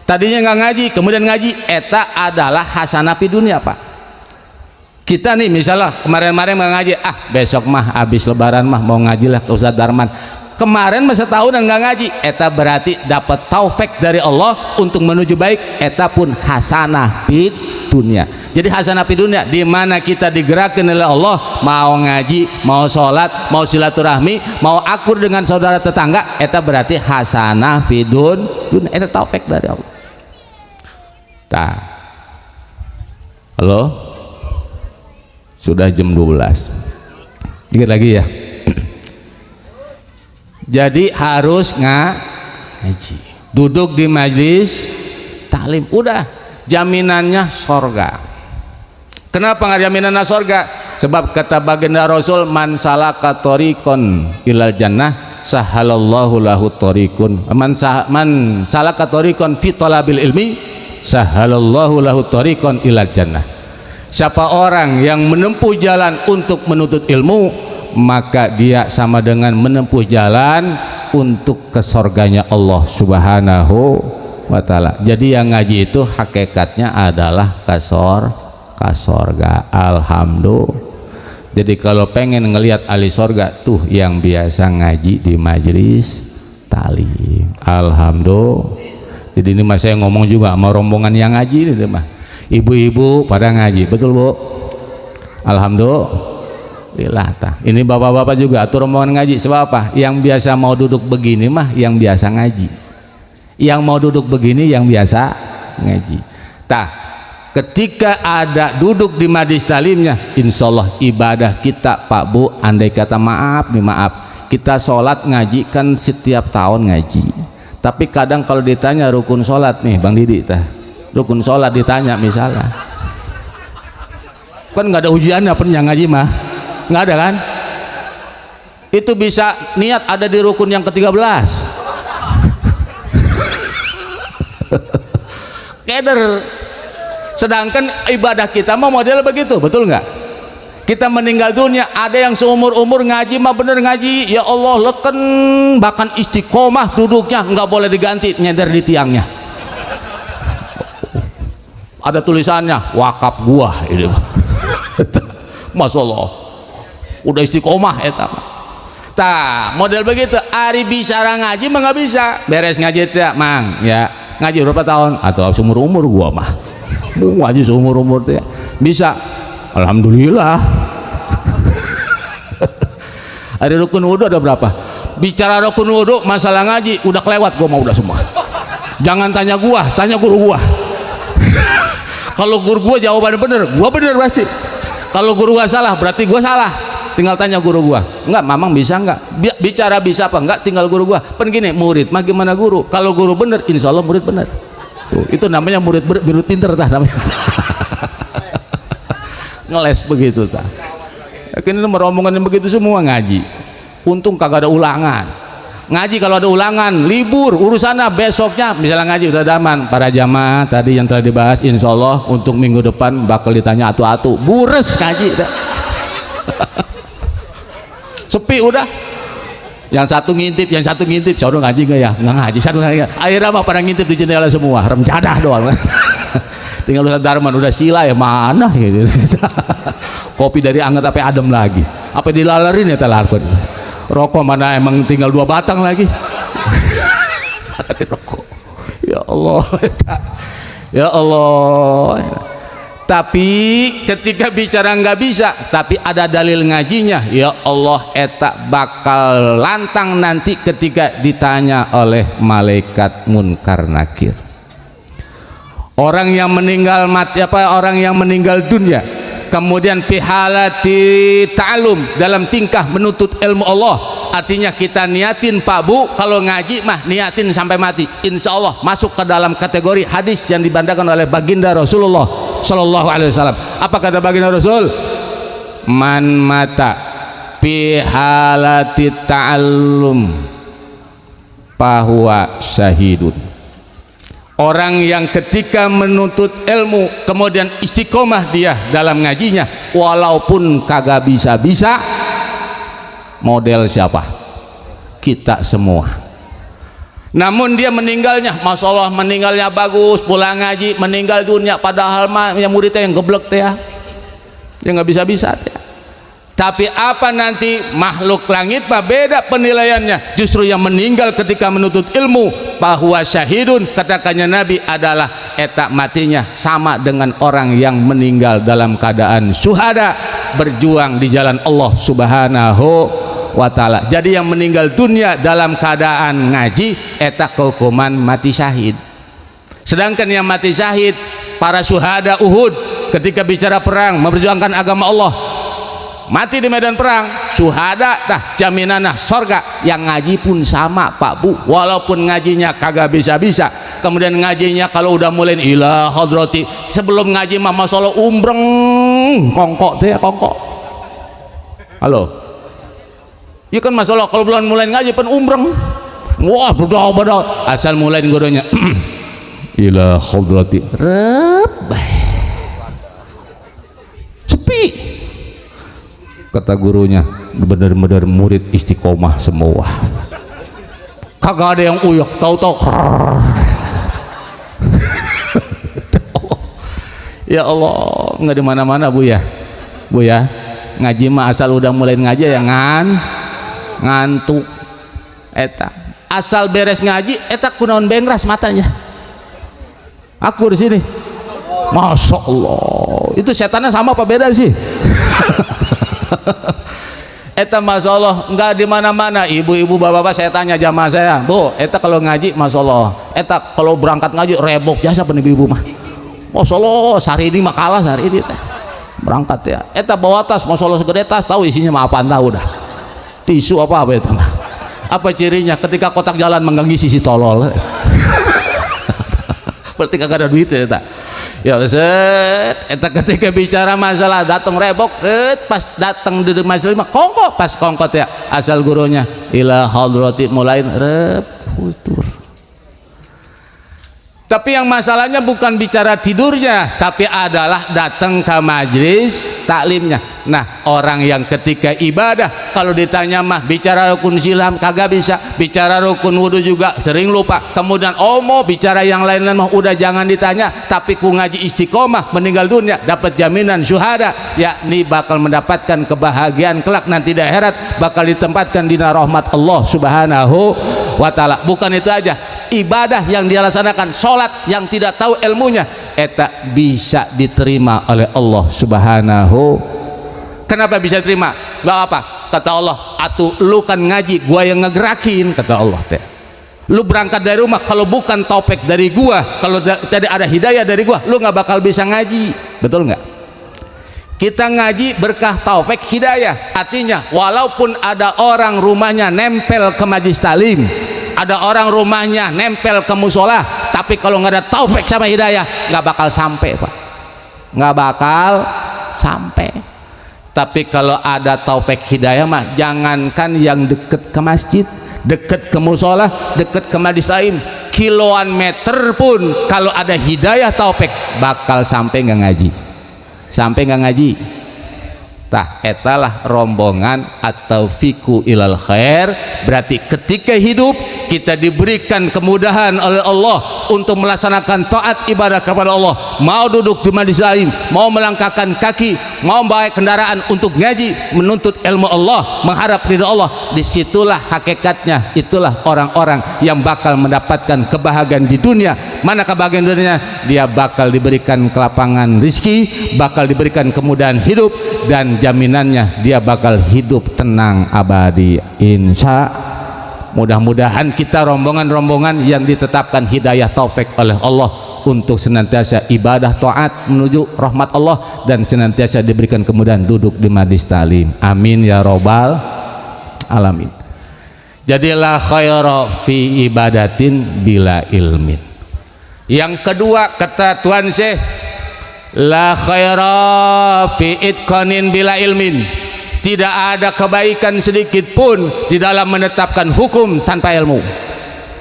Tadinya nggak ngaji kemudian ngaji, eta adalah hasanah fid dunya Pak. Kita nih misalnya kemarin-kemarin mau ngaji, besok mah habis lebaran mah mau ngaji lah ke Ustadz Darman, kemarin masa tahun dan nggak ngaji, eta berarti dapat taufik dari Allah untuk menuju baik, eta pun hasanah fid dunya. Jadi hasanah fid dunya di mana kita digerakkan oleh Allah, mau ngaji, mau sholat, mau silaturahmi, mau akur dengan saudara tetangga, eta berarti hasanah fid dunya, eta taufik dari Allah. Halo, sudah jam 12, dikit lagi ya. Jadi harus ngaji, duduk di majlis taklim, udah jaminannya sorga. Kenapa nggak jaminannya sorga? Sebab kata baginda Rasul, man salaka thoriqon ilal jannah sahalallahu lahu thoriqun, man salaka thoriqon fi talabil ilmi sahalallahu lahu thoriqon ilal jannah. Siapa orang yang menempuh jalan untuk menuntut ilmu, maka dia sama dengan menempuh jalan untuk ke surganya Allah Subhanahu wa ta'ala. Jadi yang ngaji itu hakikatnya adalah ke surga. Alhamdulillah. Jadi kalau pengen ngelihat ahli surga tuh yang biasa ngaji di majelis taklim. Alhamdulillah. Jadi ini mas saya ngomong juga sama rombongan yang ngaji ini mah. Ibu-ibu pada ngaji, betul Bu? Alhamdulillah. Ini bapak-bapak juga atau rombongan ngaji. Sebab apa? Yang biasa mau duduk begini mah yang biasa ngaji, yang mau duduk begini yang biasa ngaji. Ketika ada duduk di majlis talimnya, insya Allah ibadah kita Pak Bu, andai kata maaf, kita sholat ngaji kan setiap tahun ngaji, tapi kadang kalau ditanya rukun sholat nih Bang Didi rukun sholat ditanya misalnya, kan nggak ada ujiannya pernah ngaji mah, nggak ada kan? Itu bisa niat ada di rukun yang ke-13. Keder. Sedangkan ibadah kita mau model begitu, betul nggak? Kita meninggal dunia, ada yang seumur-umur ngaji mah bener ngaji, ya Allah leken bahkan istiqomah duduknya nggak boleh diganti, nyender di tiangnya. Ada tulisannya wakaf gua ini. Masya Allah udah istiqomah eta. Model begitu ari bicara ngaji mah nggak bisa, beres ngaji teh mang ya ngaji berapa tahun atau seumur umur gua mah ngaji seumur umur teh bisa, alhamdulillah. Ada rukun wudu ada berapa? Bicara rukun wudu masalah ngaji udah kelewat gua mah udah semua. Jangan tanya gua, tanya guru gua. Kalau guru gua jawabannya bener, gua bener pasti. Kalau guru gua salah, berarti gua salah. Tinggal tanya guru gua. Enggak, mamang bisa enggak? Bicara bisa apa enggak? Tinggal guru gua. Pen gini, murid mah gimana guru? Kalau guru bener, insya Allah murid bener. Tuh, itu namanya murid pinter tah namanya. Ngeles begitu tah. Yakin ini merombongan yang begitu semua ngaji. Untung kagak ada ulangan. Ngaji kalau ada ulangan libur urusannya besoknya, misalnya ngaji udah aman. Para jamaah tadi yang telah dibahas insya Allah untuk minggu depan bakal ditanya atu-atu bures ngaji sepi udah yang satu ngintip, saudara ngaji nggak ya? Nggak ngaji, satu ngaji. Akhirnya mah pada ngintip di jendela semua, rem jadah doang. Tinggal Ustaz Darman udah sila ya mana gitu. Kopi dari anget sampai adem lagi. Apa dilalerin ya telarkon. Rokok mana emang tinggal 2 batang lagi. Rokok. Ya Allah. Ya Allah. Tapi ketika bicara nggak bisa, tapi ada dalil ngajinya, ya Allah, eta bakal lantang nanti ketika ditanya oleh malaikat munkar nakir. Orang yang meninggal mati orang yang meninggal dunia, kemudian pihalati ta'alum, dalam tingkah menuntut ilmu Allah. Artinya kita niatin Pak Bu, kalau ngaji mah niatin sampai mati, insya Allah masuk ke dalam kategori hadis yang dibandakan oleh baginda Rasulullah Sallallahu Alaihi Wasallam. Apa kata baginda Rasul? Man mata pihalati ta'alum fahuwa syahidun. Orang yang ketika menuntut ilmu kemudian istiqomah dia dalam ngajinya, walaupun kagak bisa-bisa, model siapa? Kita semua. Namun dia meninggalnya, masya Allah, meninggalnya bagus, pulang ngaji, meninggal dunia, padahal mah yang muridnya yang geblek teh ya, yang nggak bisa-bisa teh. Tapi apa nanti makhluk langit mah beda penilaiannya. Justru yang meninggal ketika menuntut ilmu bahwa syahidun, katakannya Nabi, adalah etak matinya sama dengan orang yang meninggal dalam keadaan syuhada, berjuang di jalan Allah Subhanahu wa ta'ala. Jadi yang meninggal dunia dalam keadaan ngaji etak kehukuman mati syahid. Sedangkan yang mati syahid para syuhada Uhud ketika bicara perang memperjuangkan agama Allah, mati di medan perang, syuhada tah jaminanah sorga. Yang ngaji pun sama Pak Bu, walaupun ngajinya kagak bisa-bisa, kemudian ngajinya kalau udah mulai ila hadrati, sebelum ngaji mah masalah umbreng kongkok teh ya, kongkok. Halo, iya kan masalah kalau belum mulai ngaji pen umbreng, wah berdoa asal mulai godonya ila hadrati rep sepi. Kata gurunya, benar-benar murid istiqomah semua, kagak ada yang uyuk, tahu-tahu ya Allah, nggak di mana-mana Bu ya, Bu ya, ngaji mah asal udah mulai ngaji ya ngantuk, eta asal beres ngaji eta kunaon bengras matanya. Aku di sini, masya Allah, itu setannya sama apa beda sih? Eta masya Allah nggak di mana-mana. Ibu-ibu bapak-bapak saya tanya jamaah saya, Bu, eta kalau ngaji masya Allah, eta kalau berangkat ngaji rebok jasa pen ibu-ibu mah, masya Allah, sehari ini mah kalah sehari ini berangkat ya. Eta bawa tas masya Allah segede tas, tahu isinya mah apaan, tahu dah tisu apa itu mah. Apa cirinya? Ketika kotak jalan mengganggu sisi tolol. Berarti kagak ada duit ya tak? Ya set, eta ketika bicara masalah datang rebok, pas datang di masalah mah kongkot, pas kongkot ya asal gurunya ila hadrati mulai rep futur. Tapi yang masalahnya bukan bicara tidurnya, tapi adalah datang ke majlis taklimnya. Nah, orang yang ketika ibadah kalau ditanya mah bicara rukun Islam kagak bisa, bicara rukun wudu juga sering lupa. Kemudian mau bicara yang lain-lain mah udah jangan ditanya, tapi ku ngaji istiqomah meninggal dunia dapat jaminan syuhada, yakni bakal mendapatkan kebahagiaan kelak nanti di akhirat, bakal ditempatkan di rahmat Allah Subhanahu wa ta'ala. Bukan itu aja, ibadah yang dia laksanakan, sholat yang tidak tahu ilmunya, eta bisa diterima oleh Allah Subhanahu. Kenapa bisa terima? Sebab apa? Kata Allah, atuh lu kan ngaji, gua yang ngegerakin, kata Allah teh. Lu berangkat dari rumah, kalau bukan taufik dari gua, kalau tidak ada hidayah dari gua, lu nggak bakal bisa ngaji. Betul nggak? Kita ngaji berkah taufik hidayah. Artinya walaupun ada orang rumahnya nempel ke majlis talim, ada orang rumahnya nempel ke musola, tapi kalau nggak ada taufik sama hidayah nggak bakal sampai Pak, nggak bakal sampai. Tapi kalau ada taufik hidayah mah jangankan yang deket ke masjid, deket ke musola, deket ke majlis talim, kiloan meter pun kalau ada hidayah taufik bakal sampai nggak ngaji, sampai nggak ngaji. tah etalah rombongan atau fiku ilal khair. Berarti ketika hidup kita diberikan kemudahan oleh Allah untuk melaksanakan taat ibadah kepada Allah, mau duduk di majlis ilmu, mau melangkahkan kaki, mau membawa kendaraan untuk ngaji, menuntut ilmu Allah, mengharap ridha Allah. Disitulah hakikatnya, itulah orang-orang yang bakal mendapatkan kebahagiaan di dunia. Mana kebahagiaan dunia? Dia bakal diberikan kelapangan rizki, bakal diberikan kemudahan hidup, dan jaminannya dia bakal hidup tenang abadi. Insya mudah-mudahan kita rombongan-rombongan yang ditetapkan hidayah taufik oleh Allah untuk senantiasa ibadah taat menuju rahmat Allah dan senantiasa diberikan kemudahan duduk di majlis talim. Amin ya robbal alamin. Jadilah khaira fi ibadatin bila ilmin. Yang kedua kata Tuan Syekh, la khaira fi itqanin bila ilmin. Tidak ada kebaikan sedikit pun di dalam menetapkan hukum tanpa ilmu.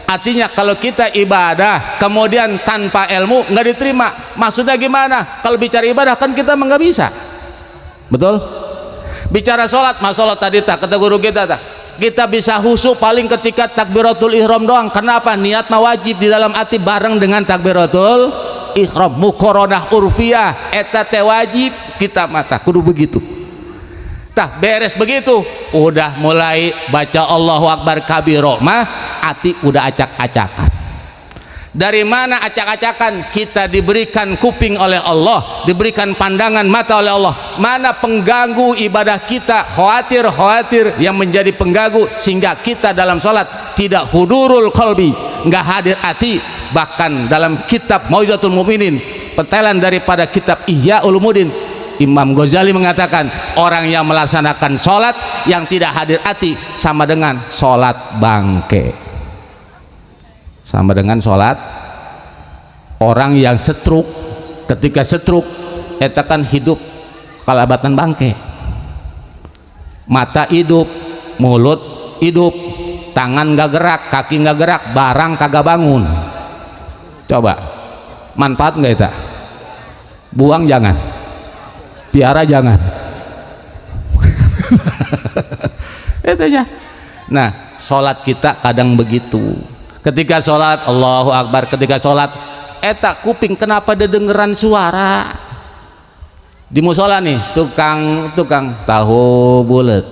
Artinya kalau kita ibadah kemudian tanpa ilmu nggak diterima. Maksudnya gimana? Kalau bicara ibadah kan kita nggak bisa, betul? Bicara sholat, masalah tadi tak kata guru kita tak, kita bisa khusyuk paling ketika takbiratul ihram doang. Kenapa? Niat wajib di dalam hati bareng dengan takbiratul ihram, muqaranah urfiyah eta teh wajib kita mata kudu begitu. Tah beres begitu udah mulai baca Allahu Akbar kabiro mah hati udah acak-acakan. Dari mana acak-acakan? Kita diberikan kuping oleh Allah, diberikan pandangan mata oleh Allah. Mana pengganggu ibadah kita, khawatir yang menjadi pengganggu sehingga kita dalam sholat tidak hudurul qalbi, nggak hadir hati. Bahkan dalam kitab Mau'izatul Mu'minin, pentelan daripada kitab Ihya Ulumuddin, Imam Ghazali mengatakan orang yang melaksanakan sholat yang tidak hadir hati sama dengan sholat bangke, sama dengan sholat orang yang setruk. Ketika setruk eta kan hidup kalabatan bangke, mata hidup, mulut hidup, tangan gak gerak, kaki gak gerak, barang kagak bangun. Coba manfaat nggak itu? Buang jangan, piara jangan. Itunya. Nah, sholat kita kadang begitu. Ketika sholat Allahu Akbar, ketika sholat eta kuping kenapa dedengeran suara di musola nih, tukang tahu bulat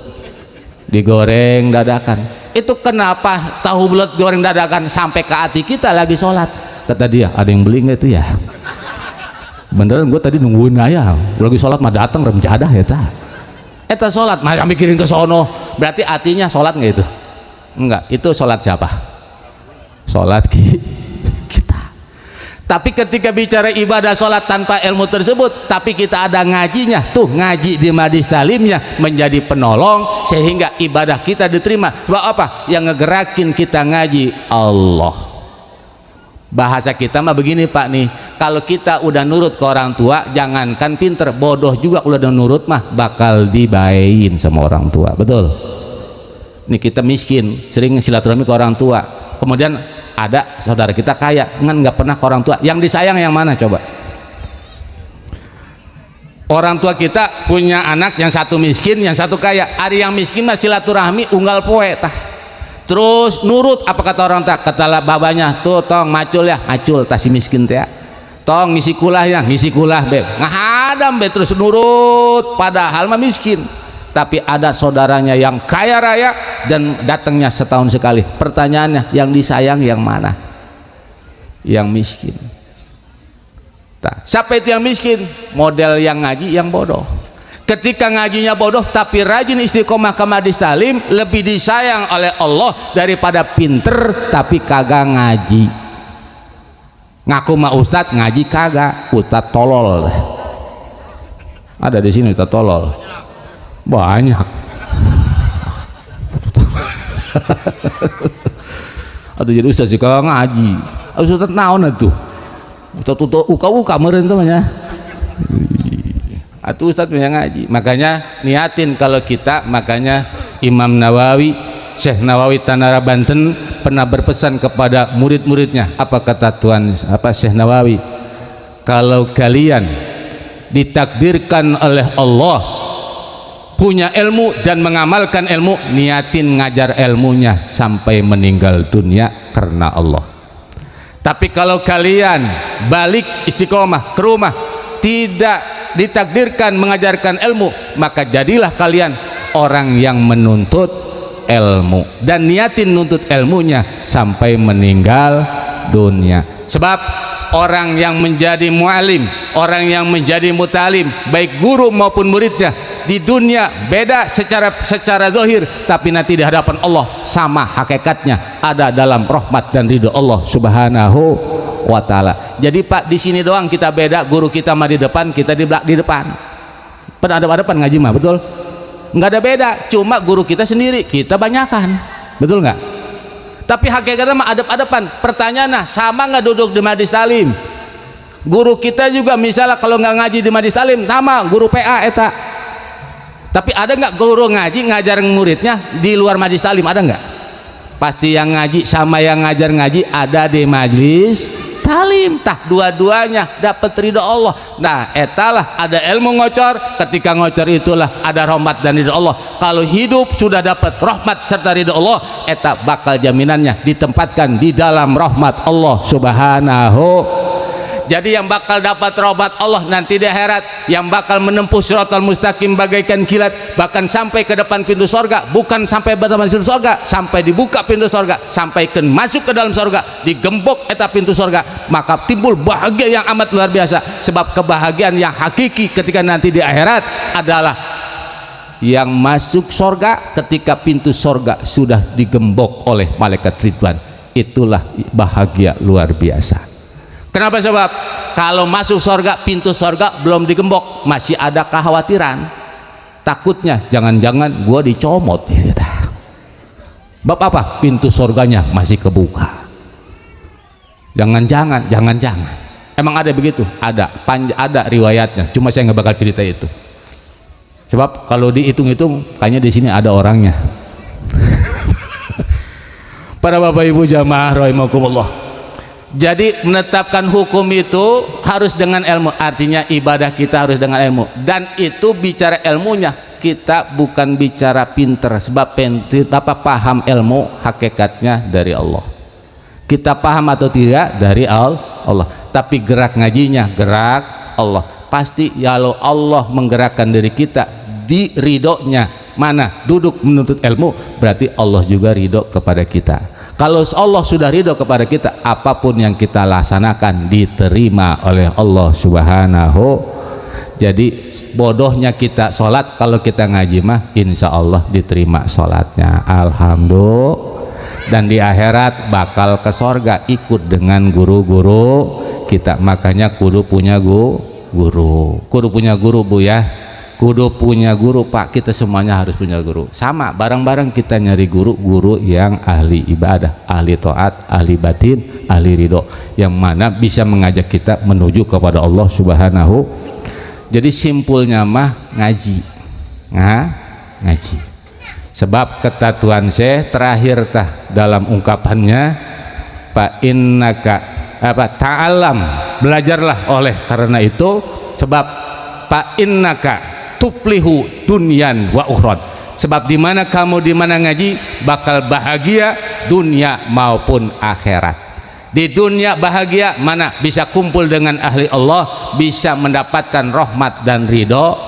digoreng dadakan. Itu kenapa tahu bulat goreng dadakan sampai ke hati kita lagi sholat? Kata dia, ada yang beli nggak itu ya? Beneran gue tadi nungguin ayah lagi sholat mah datang rem jadah ya ta. Eta sholat mah mikirin ke sono. Berarti artinya sholat nggak itu? Enggak, itu sholat siapa? Sholat kita. Tapi ketika bicara ibadah sholat tanpa ilmu tersebut, tapi kita ada ngajinya, tuh ngaji di majlis talimnya menjadi penolong sehingga ibadah kita diterima. Sebab apa? Yang ngegerakin kita ngaji Allah. Bahasa kita mah begini Pak nih, kalau kita udah nurut ke orang tua, jangankan pinter, bodoh juga udah nurut mah bakal dibayain sama orang tua, betul? Ini kita miskin, sering silaturahmi ke orang tua, kemudian ada saudara kita kaya, nggak pernah ke orang tua. Yang disayang yang mana coba? Orang tua kita punya anak yang satu miskin, yang satu kaya. Ada yang miskin mah silaturahmi unggal poe tah. Terus nurut apa kata orang tak, kata babanya tuh tong macul ya, macul tasi miskin teh, tong ngisi kulah ya, ngisi kulah be, ngahadam be terus nurut, padahal mah miskin. Tapi ada saudaranya yang kaya raya dan datangnya setahun sekali. Pertanyaannya, yang disayang yang mana? Yang miskin. Nah, siapa itu yang miskin? Model yang ngaji yang bodoh. Ketika ngajinya bodoh tapi rajin istiqomah ke majlis talim, lebih disayang oleh Allah daripada pinter tapi kagak ngaji. Ngaku mah ustad, ngaji kagak, ustad tolol. Ada di sini ustad tolol banyak. Atau jadi ustad sih kagak ngaji. Ustad naon atuh? Ustad uka meureun teh nya. Atau ustadz yang ngaji. Makanya niatin kalau kita, makanya Imam Nawawi, Syekh Nawawi Tanara Banten pernah berpesan kepada murid-muridnya. Apa kata Tuan Syekh Nawawi? Kalau kalian ditakdirkan oleh Allah punya ilmu dan mengamalkan ilmu, niatin ngajar ilmunya sampai meninggal dunia karena Allah. Tapi kalau kalian balik istiqomah ke rumah tidak ditakdirkan mengajarkan ilmu, maka jadilah kalian orang yang menuntut ilmu dan niatin nuntut ilmunya sampai meninggal dunia. Sebab orang yang menjadi mualim, orang yang menjadi mutalim, baik guru maupun muridnya, di dunia beda secara zahir, tapi nanti di hadapan Allah sama hakikatnya, ada dalam rahmat dan ridho Allah Subhanahu wa taala. Jadi Pak, di sini doang kita beda, guru kita mah di depan, kita di depan. Pada ada depan ngaji mah, betul? Nggak ada beda, cuma guru kita sendiri, kita banyakan. Betul nggak? Tapi hakikatnya mah adep-adepan. Pertanyaannya, sama nggak duduk di majlis talim? Guru kita juga misalnya kalau nggak ngaji di majlis talim, sama guru PA eta. Tapi ada nggak guru ngaji ngajar muridnya di luar majlis talim? Ada nggak? Pasti yang ngaji sama yang ngajar ngaji ada di majlis talim. Tah dua-duanya dapat ridho Allah. Nah etalah ada ilmu ngocor, ketika ngocor itulah ada rahmat dan ridho Allah. Kalau hidup sudah dapat rahmat serta ridho Allah, eta bakal jaminannya ditempatkan di dalam rahmat Allah Subhanahu. Jadi yang bakal dapat rahmat Allah nanti di akhirat, yang bakal menempuh siratal mustaqim bagaikan kilat, bahkan sampai ke depan pintu sorga, bukan sampai berteman pintu sorga, sampai dibuka pintu sorga, sampai masuk ke dalam sorga, digembok eta pintu sorga, maka timbul bahagia yang amat luar biasa. Sebab kebahagiaan yang hakiki ketika nanti di akhirat adalah yang masuk sorga ketika pintu sorga sudah digembok oleh malaikat Ridwan. Itulah bahagia luar biasa. Kenapa? Sebab kalau masuk sorga, pintu sorga belum digembok, masih ada kekhawatiran, takutnya jangan-jangan gua dicomot. Bab apa? Pintu sorganya masih kebuka. Jangan-jangan emang ada begitu? Ada riwayatnya, cuma saya nggak bakal cerita itu. Sebab kalau dihitung-hitung kayaknya di sini ada orangnya. Para bapak ibu jamaah rahimakumullah. Jadi menetapkan hukum itu harus dengan ilmu, artinya ibadah kita harus dengan ilmu, dan itu bicara ilmunya, kita bukan bicara pinter. Sebab paham ilmu hakikatnya dari Allah, kita paham atau tidak dari Allah, tapi gerak ngajinya gerak Allah. Pasti kalau Allah menggerakkan diri kita di ridhonya, mana duduk menuntut ilmu, berarti Allah juga ridho kepada kita. Kalau Allah sudah ridho kepada kita, apapun yang kita laksanakan diterima oleh Allah Subhanahu. Jadi bodohnya kita sholat, kalau kita ngaji mah insya Allah diterima sholatnya, alhamdulillah. Dan di akhirat bakal ke sorga ikut dengan guru-guru kita. Makanya kudu punya guru, kudu punya guru bu ya, kudu punya guru Pak. Kita semuanya harus punya guru, sama bareng-bareng kita nyari guru yang ahli ibadah, ahli taat, ahli batin, ahli ridho, yang mana bisa mengajak kita menuju kepada Allah Subhanahu. Jadi simpulnya mah ngaji, ngaji. Sebab kata Tuhan saya terakhir dalam ungkapannya, Pak innaka ta'alam, belajarlah oleh karena itu, sebab Pak innaka tuflihu dunyan wa ukhron. Sebab dimana kamu dimana ngaji bakal bahagia dunia maupun akhirat. Di dunia bahagia, mana bisa kumpul dengan ahli Allah, bisa mendapatkan rahmat dan ridho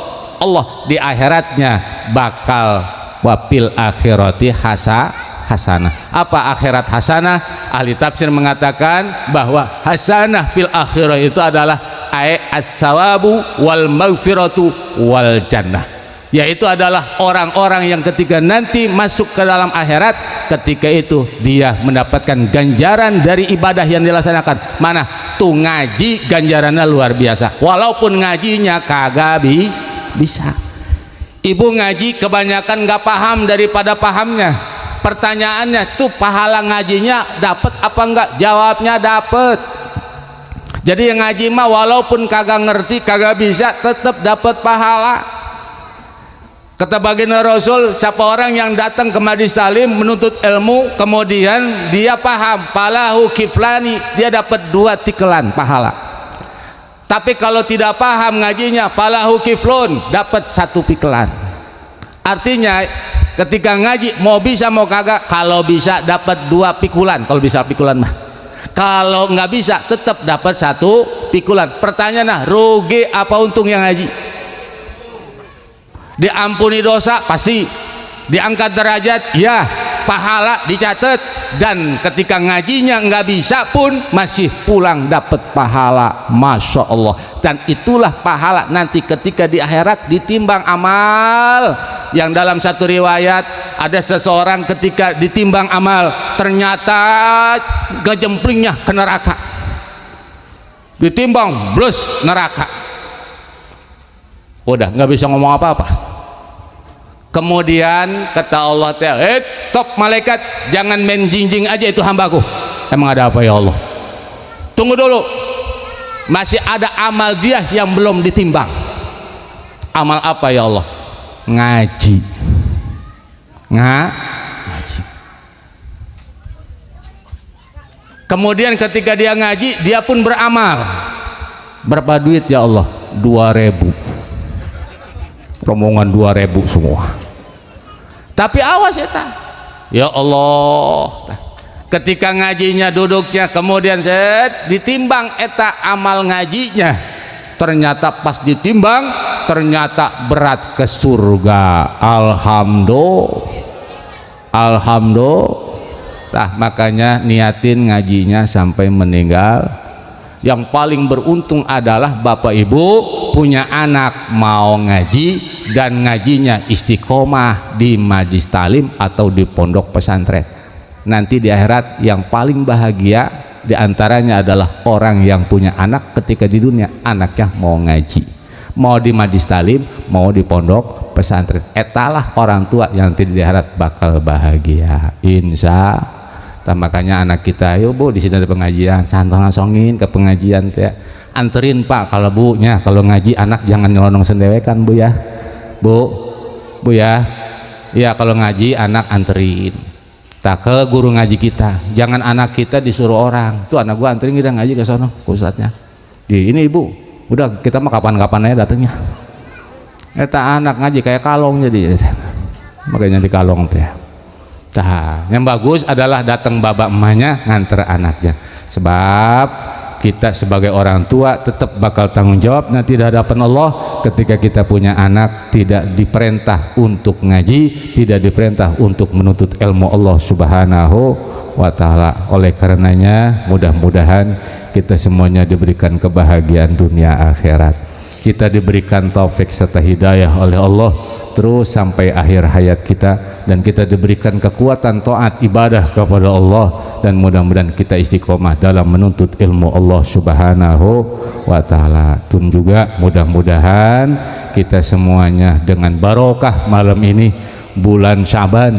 Allah. Di akhiratnya bakal wapil akhirati hasanah. Apa akhirat hasanah? Ahli tafsir mengatakan bahwa hasanah fil akhirah itu adalah as-sawabu wal maghfiratu wal jannah, yaitu adalah orang-orang yang ketika nanti masuk ke dalam akhirat, ketika itu dia mendapatkan ganjaran dari ibadah yang dilaksanakan. Mana tuh ngaji ganjarannya luar biasa, walaupun ngajinya kagak bisa. Ibu ngaji kebanyakan nggak paham daripada pahamnya. Pertanyaannya tuh pahala ngajinya dapat apa enggak? Jawabnya dapat. Jadi yang ngaji mah walaupun kagak ngerti, kagak bisa, tetap dapat pahala. Kata baginda Rasul, siapa orang yang datang ke majlis talim menuntut ilmu, kemudian dia paham, falahu kiflani, dia dapat 2 tikelan pahala. Tapi kalau tidak paham ngajinya, falahu kiflun, dapat 1 tikelan. Artinya ketika ngaji mau bisa mau kagak, kalau bisa dapat 2 pikulan, kalau bisa pikulan mah, kalau nggak bisa tetap dapat 1 pikulan. Pertanyaan, rugi apa untung yang ngaji? Diampuni dosa pasti, diangkat derajat ya, pahala dicatat, dan ketika ngajinya nggak bisa pun masih pulang dapat pahala, masya Allah. Dan itulah pahala nanti ketika di akhirat ditimbang amal. Yang dalam satu riwayat ada seseorang ketika ditimbang amal ternyata gejemplingnya ke neraka, ditimbang blus neraka, udah nggak bisa ngomong apa-apa. Kemudian kata Allah, top malaikat, jangan main jinjing aja itu hambaku. Emang ada apa ya Allah? Tunggu dulu, masih ada amal dia yang belum ditimbang. Amal apa ya Allah? Ngaji. Ngaji. Kemudian ketika dia ngaji, dia pun beramal. Berapa duit ya Allah? 2.000. Rombongan 2.000 semua. Tapi awas ya Allah, ketika ngajinya duduknya, kemudian ditimbang eta amal ngajinya, ternyata pas ditimbang ternyata berat ke surga. Alhamdulillah. Makanya niatin ngajinya sampai meninggal. Yang paling beruntung adalah bapak ibu punya anak mau ngaji dan ngajinya istiqomah di majlis talim atau di pondok pesantren. Nanti di akhirat yang paling bahagia diantaranya adalah orang yang punya anak ketika di dunia anaknya mau ngaji, mau di majlis talim, mau di pondok pesantren. Etalah orang tua yang nanti di akhirat bakal bahagia, insya. Makanya anak kita, ayo bu, di sini ada pengajian, santong-santongin ke pengajian teh. Anterin pak, kalau bunya kalau ngaji anak jangan nyelonong sendewekan bu ya, bu ya. Iya kalau ngaji anak anterin. Tak ke guru ngaji kita, jangan anak kita disuruh orang. Tuh anak gua anterin kita ngaji ke sono, ustadznya. Ini ibu, udah kita mah kapan-kapan aja datangnya. Eta anak ngaji kayak kalong jadi, makanya di kalong teh. Nah, yang bagus adalah datang bapak emaknya nganter anaknya, sebab kita sebagai orang tua tetap bakal tanggung jawab nanti di hadapan Allah. Ketika kita punya anak tidak diperintah untuk ngaji, tidak diperintah untuk menuntut ilmu Allah subhanahu wa ta'ala. Oleh karenanya mudah-mudahan kita semuanya diberikan kebahagiaan dunia akhirat, kita diberikan taufik serta hidayah oleh Allah terus sampai akhir hayat kita, dan kita diberikan kekuatan taat ibadah kepada Allah, dan mudah-mudahan kita istiqomah dalam menuntut ilmu Allah subhanahu wa ta'ala. Dan juga mudah-mudahan kita semuanya dengan barokah malam ini, bulan Syaban,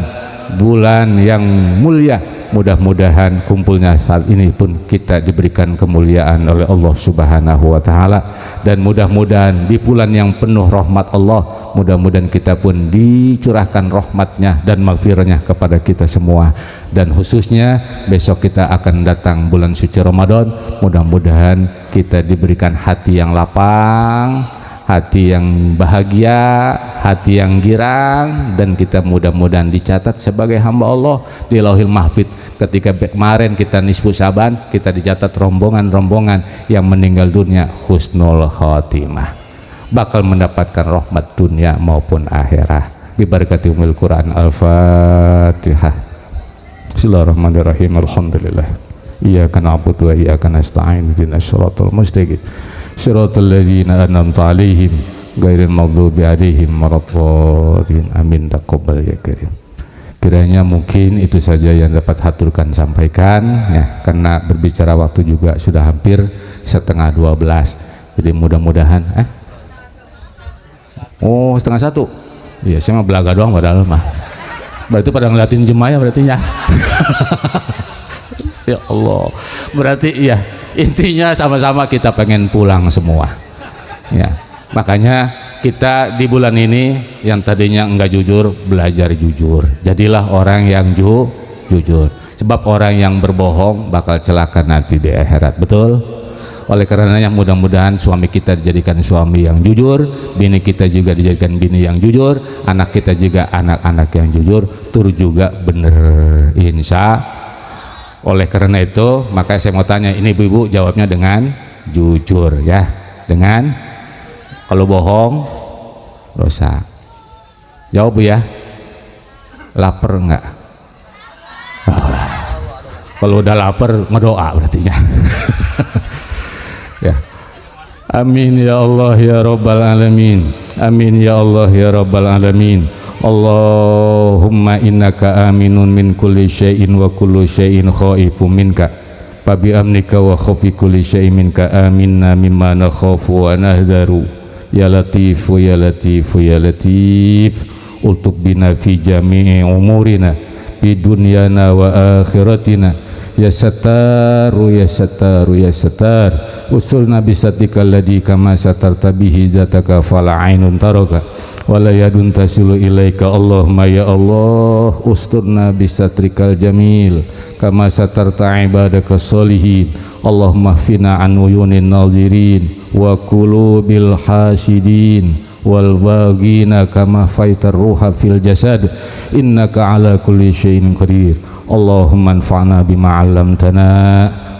bulan yang mulia, mudah-mudahan kumpulnya saat ini pun kita diberikan kemuliaan oleh Allah subhanahu wa ta'ala. Dan mudah-mudahan di bulan yang penuh rahmat Allah, mudah-mudahan kita pun dicurahkan rahmatnya dan maghfirahnya kepada kita semua. Dan khususnya besok kita akan datang bulan suci Ramadan, mudah-mudahan kita diberikan hati yang lapang, hati yang bahagia, hati yang girang, dan kita mudah-mudahan dicatat sebagai hamba Allah di Lauhil Mahfuz. Ketika kemarin kita nisfu Syaban, kita dicatat rombongan-rombongan yang meninggal dunia husnul khotimah, bakal mendapatkan rahmat dunia maupun akhirat. Bi barakati umil Quran. Al-Fatihah. Bismillahirrahmanirrahim. Alhamdulillah. Iyyaka na'budu wa iyyaka nasta'in. Ihdinas shiratal mustaqim. Shiratal ladzina an'amta 'alaihim ghairil maghdubi 'alaihim waladdallin. Amin. Taqabbal ya karim. Kiranya mungkin itu saja yang dapat haturkan sampaikan ya, karena berbicara waktu juga sudah hampir 11:30. Jadi mudah-mudahan oh 11:30. Iya, saya mah belaga doang padahal mah. Berarti pada ngeliatin jemaah berarti ya. Ya Allah. Berarti iya, intinya sama-sama kita pengen pulang semua. Ya. Makanya kita di bulan ini yang tadinya enggak jujur, belajar jujur. Jadilah orang yang jujur. Sebab orang yang berbohong bakal celaka nanti di akhirat. Betul? Oleh karenanya mudah-mudahan suami kita dijadikan suami yang jujur, bini kita juga dijadikan bini yang jujur, anak kita juga anak-anak yang jujur, tur juga bener, insya. Oleh karena itu maka saya mau tanya, ini ibu-ibu jawabnya dengan jujur ya, dengan kalau bohong dosa. Jawab Bu ya. Lapar enggak? Kalau udah lapar ngedoa berarti ya. Ya. Amin ya Allah ya Rabbal alamin. Amin ya Allah ya Rabbal alamin. Allahumma innaka aminun min kulli syai'in wa kullu syai'in khaifun minka. Fa bi amnika wa khaufi kulli syai'in minka aminna mimma nakhafu wa nahdharu. Ya Latif ya Latif ya Latif. Ultub bina fi jami'i umurina fi dunyana wa akhiratina. Ya Sataru ya Sataru ya Satar, usulna bisatika alladhi kama satarta bihi dataka fala ainun taraka wala yadun tasilu ilaika. Allahumma ya Allah, usturna bisatrikal jamil kama satarta ibadaka solihin. Allahumma fina an uyunin nadirin wa qulubil hasidin wal bagina kama faitar ruha fil jasad innaka ala kulli syai'in qadir. Allahumma anfa'na bima 'allamtana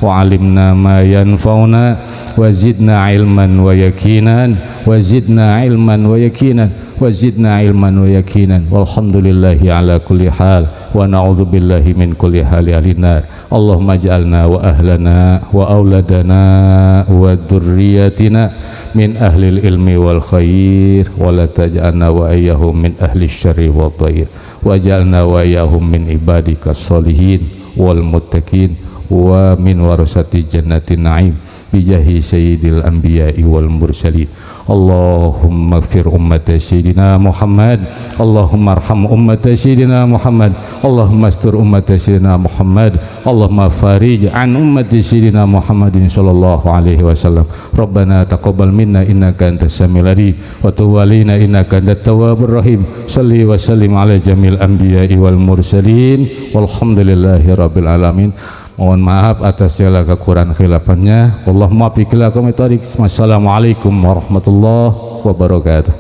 wa 'allimna ma yanfa'una wa zidna ilman wa yaqinan wa zidna ilman wa yaqinan wa zidna ilman wa yaqinan walhamdulillahi ala kulli hal wa na'udzu billahi min kulli hali alinar. Allahumma ij'alna wa ahlana wa auladana wa dzurriyyatina min ahlil ilmi wal khair wa la taj'alna wa iyyahum min ahli syarri wa dhair wa ja'alna wa iyyahum min ibadika sholihin wal muttaqin wa min warasati jannatin na'im bijahi sayyidil anbiya'i wal mursalin. Allahumma ighfir ummata sayyidina Muhammad, Allahumma arham ummata sayyidina Muhammad, Allahumma astur ummata sayyidina Muhammad, Allahumma farij an ummati sayyidina Muhammadin sallallahu alaihi wasallam. Rabbana taqabbal minna innaka antas samiul alim wa tub alaina innaka antat tawwabur rahim. Shalli wa sallim ala jamil anbiya'i wal mursalin walhamdulillahi rabbil alamin. Mohon maaf atas segala kekurangan khilafannya. Allahumma biqila kami tarik. Wassalamualaikum warahmatullahi wabarakatuh.